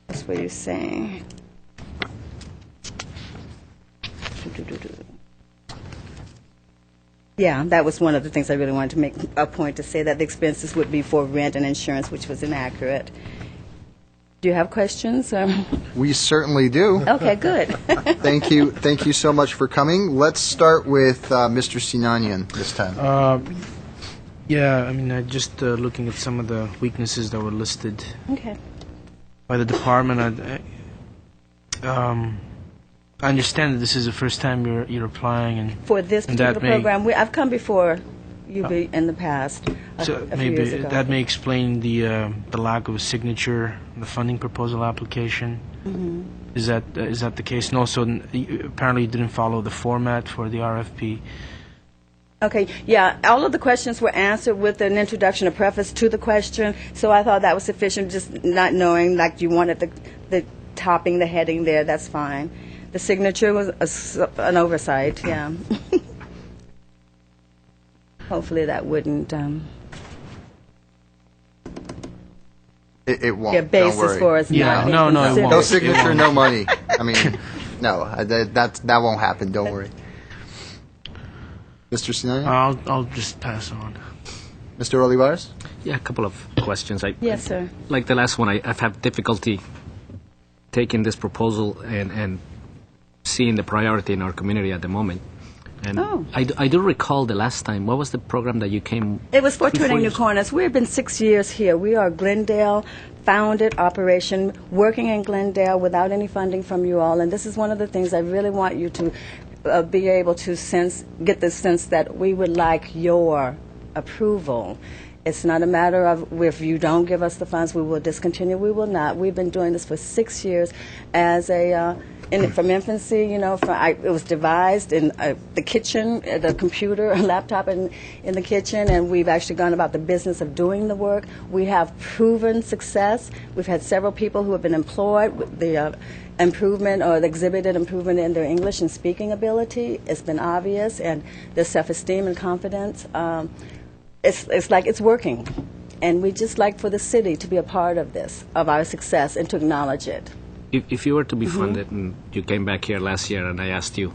That's what you're saying. Yeah, that was one of the things I really wanted to make a point to say, that the expenses would be for rent and insurance, which was inaccurate. Do you have questions? We certainly do. Okay, good. Thank you so much for coming. Let's start with Mr. Sinanian this time. Yeah, I mean, just looking at some of the weaknesses that were listed. Okay. By the department. I understand that this is the first time you're applying, and for this particular program, I've come before UB in the past. So a maybe few years ago. that may explain the lack of a signature on the funding proposal application. Mm-hmm. Is that the case? And also, apparently, you didn't follow the format for the RFP. Okay, yeah, all of the questions were answered with an introduction, a preface to the question, so I thought that was sufficient, just not knowing, like you wanted the topping, the heading there, that's fine. The signature was an oversight, yeah. Hopefully that wouldn't... It won't, Your basis don't worry. for us not being it won't. No signature, no money. I mean, no, that won't happen, don't worry. Mr. Sinanian? I'll just pass on. Mr. Olivares? Yeah, a couple of questions. Yes, sir. Like the last one, I've had difficulty taking this proposal and seeing the priority in our community at the moment. And I do recall the last time. What was the program that you came? It was for Turning New Corners. We have been 6 years here. We are Glendale founded operation, working in Glendale without any funding from you all. And this is one of the things I really want you to be able to get the sense that we would like your approval. It's not a matter of if you don't give us the funds, we will discontinue. We will not. We've been doing this for 6 years as from infancy, it was devised in the kitchen, the computer, a laptop in the kitchen, and we've actually gone about the business of doing the work. We have proven success. We've had several people who have been employed with the improvement or the exhibited improvement in their English and speaking ability. It's been obvious, and their self-esteem and confidence. It's like it's working, and we just like for the city to be a part of this, of our success, and to acknowledge it. If you were to be funded, and you came back here last year, and I asked you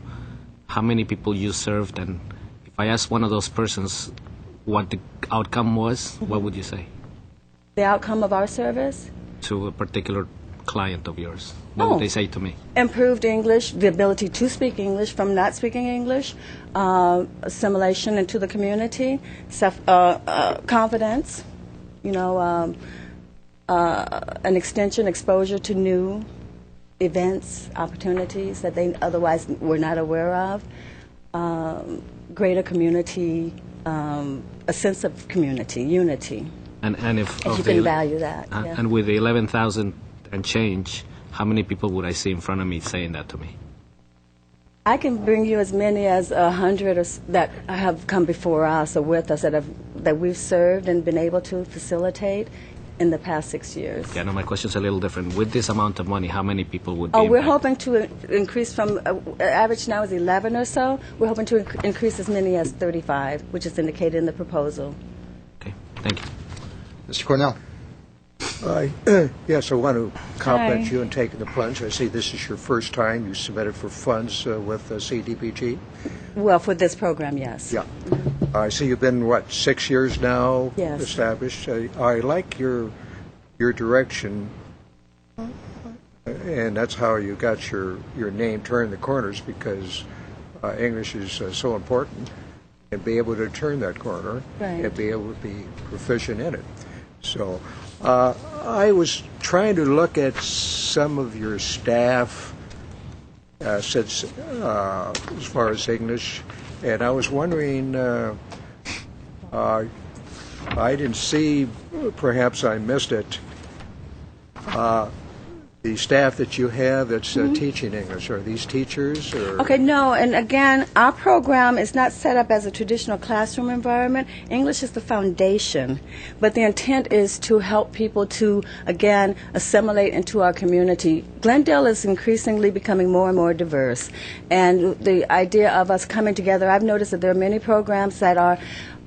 how many people you served, and if I asked one of those persons what the outcome was, what would you say? The outcome of our service? To a particular client of yours. What would they say to me? Improved English, the ability to speak English from not speaking English, assimilation into the community, confidence, an extension, exposure to new events, opportunities that they otherwise were not aware of, greater community, a sense of community, unity. And if you can value that. And with the 11,000 and change, how many people would I see in front of me saying that to me? I can bring you as many as 100 that have come before us or with us that we've served and been able to facilitate in the past 6 years. Okay, I know my question's a little different. With this amount of money, how many people would be we're hoping to increase from, average now is 11 or so. We're hoping to increase as many as 35, which is indicated in the proposal. Okay, thank you. Mr. Cornell. Yes, I want to compliment you on taking the plunge. I see this is your first time you submitted for funds with CDBG. Well, for this program, yes. Yeah. I see you've been, 6 years now established. I like your direction, and that's how you got your name, Turn the Corners, because English is so important, and be able to turn that corner and be able to be proficient in it. So I was trying to look at some of your staff since as far as English, and I was wondering, I didn't see, perhaps I missed it, the staff that you have that's teaching English. Are these teachers? Or? Okay, no, and again, our program is not set up as a traditional classroom environment. English is the foundation, but the intent is to help people to, again, assimilate into our community. Glendale is increasingly becoming more and more diverse, and the idea of us coming together, I've noticed that there are many programs that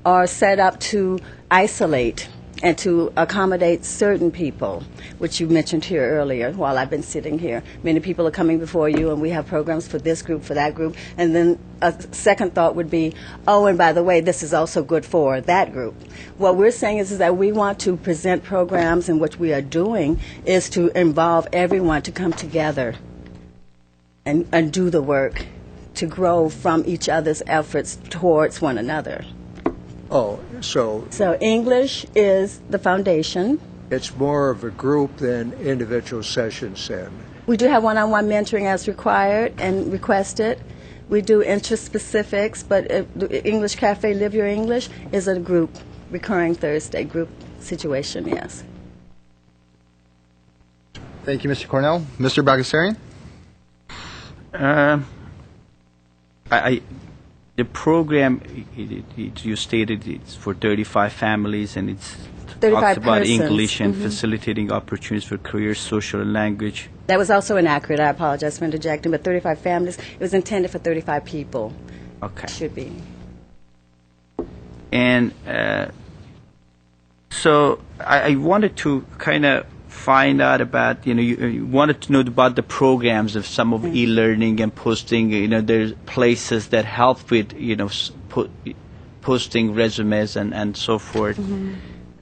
are set up to isolate and to accommodate certain people, which you mentioned here earlier while I've been sitting here. Many people are coming before you, and we have programs for this group, for that group, and then a second thought would be, and by the way, this is also good for that group. What we're saying is that we want to present programs, and what we are doing is to involve everyone to come together and do the work to grow from each other's efforts towards one another. So English is the foundation. It's more of a group than individual sessions then. We do have one-on-one mentoring as required and requested. We do interest specifics, but the English Cafe Live Your English is a group, recurring Thursday group situation, yes. Thank you, Mr. Cornell. Mr. Bagassarian? The program, you stated it's for 35 families, and it's 35 talks about persons. English and facilitating opportunities for career, social, and language. That was also inaccurate. I apologize for interjecting, but 35 families, it was intended for 35 people. Okay. Should be. And so I wanted to kind of find out about, you wanted to know about the programs of some of e-learning and posting. There's places that help with, posting resumes and so forth.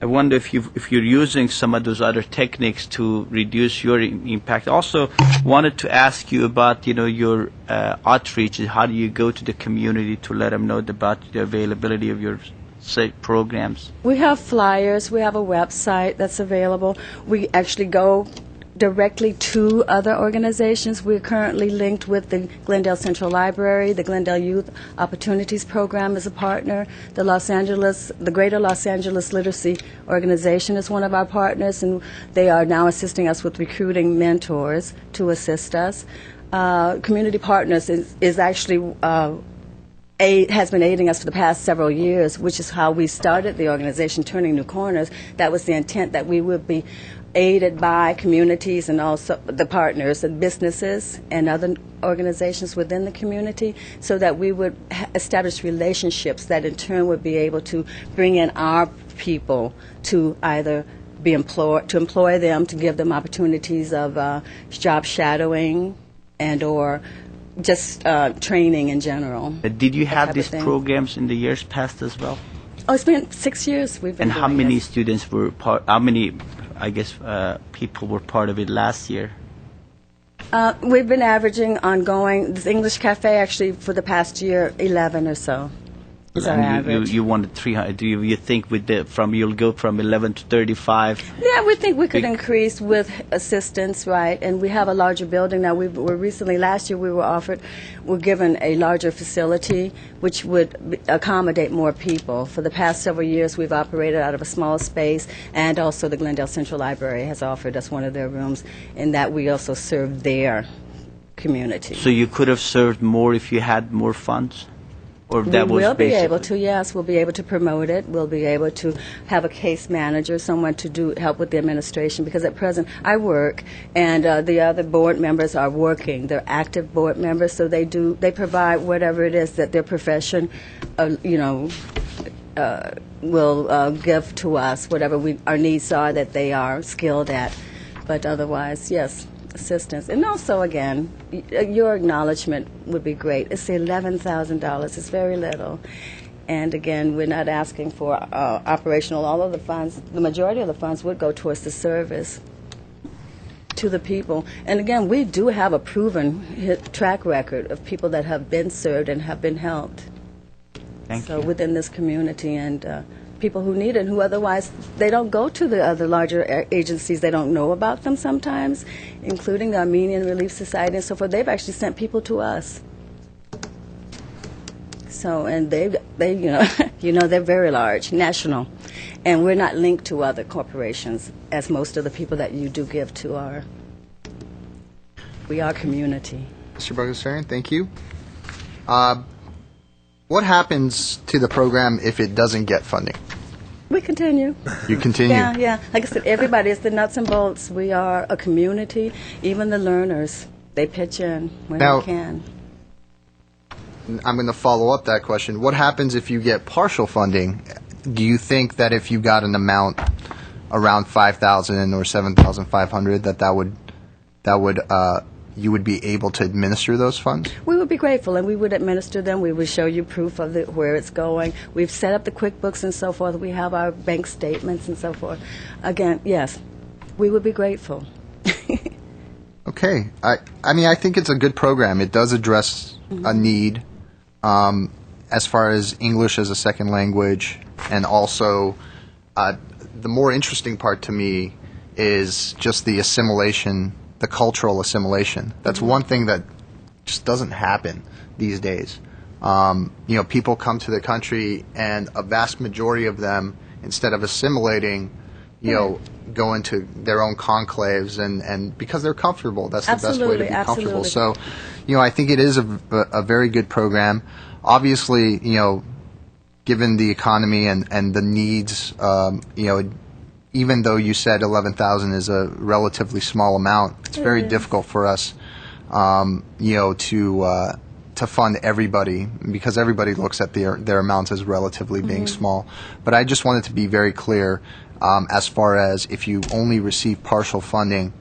I wonder if you're using some of those other techniques to reduce your impact. Also, wanted to ask you about, your outreach. How do you go to the community to let them know about the availability of your programs? We have flyers. We have a website that's available. We actually go directly to other organizations. We're currently linked with the Glendale Central Library. The Glendale Youth Opportunities Program is a partner. The Greater Los Angeles Literacy Organization is one of our partners, and they are now assisting us with recruiting mentors to assist us. Community Partners is actually has been aiding us for the past several years, which is how we started the organization, Turning New Corners. That was the intent, that we would be aided by communities and also the partners and businesses and other organizations within the community, so that we would establish relationships that in turn would be able to bring in our people to either be employ them, to give them opportunities of job shadowing and or just training in general. Did you have these programs in the years past as well? Oh, it's been 6 years we've been And how doing many this. students were part, how many, I guess, people were part of it last year? We've been averaging ongoing, this English Cafe actually for the past year, 11 or so. Is our And average. you wanted 300, do you think with you'll go from 11 to 35? Yeah, we think we could increase with assistance, right? And we have a larger building now. Last year we were given a larger facility which would accommodate more people. For the past several years we've operated out of a small space, and also the Glendale Central Library has offered us one of their rooms, in that we also serve their community. So you could have served more if you had more funds? Or that We was will be basically- able to, yes. We'll be able to promote it. We'll be able to have a case manager, someone to help with the administration, because at present I work, and the other board members are working. They're active board members, so they provide whatever it is that their profession, will give to us, whatever our needs are that they are skilled at. But otherwise, yes, assistance. And also, again, your acknowledgement would be great. It's $11,000. It's very little. And again, we're not asking for operational. All of the funds, the majority of the funds would go towards the service to the people. And again, we do have a proven track record of people that have been served and have been helped. Thank so you. within this community, and people who need it, who otherwise they don't go to the other larger agencies. They don't know about them sometimes, including the Armenian Relief Society and so forth. They've actually sent people to us. So, and they they're very large, national, and we're not linked to other corporations, as most of the people that you do give to are. We are community. Mr. Bagdasarian, thank you. What happens to the program if it doesn't get funding? We continue. You continue? Yeah. Like I said, everybody is the nuts and bolts. We are a community. Even the learners, they pitch in when Now, they can. I'm going to follow up that question. What happens if you get partial funding? Do you think that if you got an amount around $5,000 or $7,500, that would you would be able to administer those funds? We would be grateful, and we would administer them. We would show you proof of where it's going. We've set up the QuickBooks and so forth. We have our bank statements and so forth. Again, yes, we would be grateful. Okay. I mean, I think it's a good program. It does address a need as far as English as a second language, and also the more interesting part to me is just the assimilation, the cultural assimilation. That's one thing that just doesn't happen these days. People come to the country, and a vast majority of them, instead of assimilating, go into their own conclaves, and because they're comfortable, that's the best way to be comfortable. So, I think it is a very good program. Obviously, given the economy and the needs, even though you said 11,000 is a relatively small amount, it's very difficult for us, to fund everybody, because everybody looks at their amounts as relatively being small. But I just wanted to be very clear, as far as if you only receive partial funding,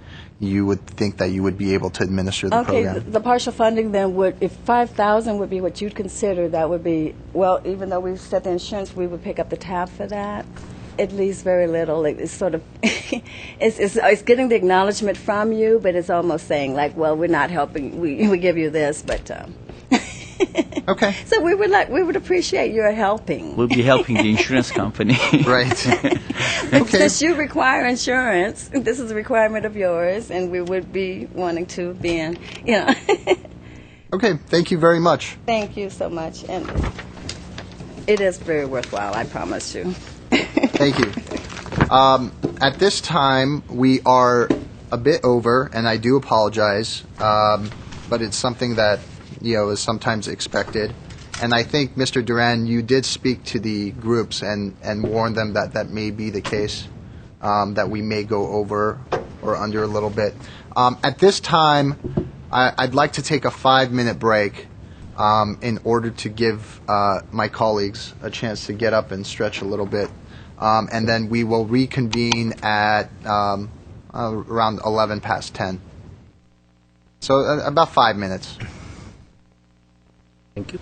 you would think that you would be able to administer the program. Okay, the partial funding then would, if 5,000 would be what you'd consider, that would be, well, even though we've set the insurance, we would pick up the tab for that. It leaves very little. It's sort of, it's getting the acknowledgement from you, but it's almost saying like, well, we're not helping. We give you this, but Okay. So we would appreciate your helping. We'll be helping the insurance company. Right. But Okay. since you require insurance, this is a requirement of yours, and we would be wanting to be in, Okay, thank you very much. Thank you so much, and it is very worthwhile, I promise you. Thank you. At this time, we are a bit over, and I do apologize, but it's something that, is sometimes expected. And I think, Mr. Duran, you did speak to the groups and warn them that that may be the case, that we may go over or under a little bit. At this time, I'd like to take a 5-minute break in order to give my colleagues a chance to get up and stretch a little bit. And then we will reconvene at around 11 past 10. So about 5 minutes. Thank you.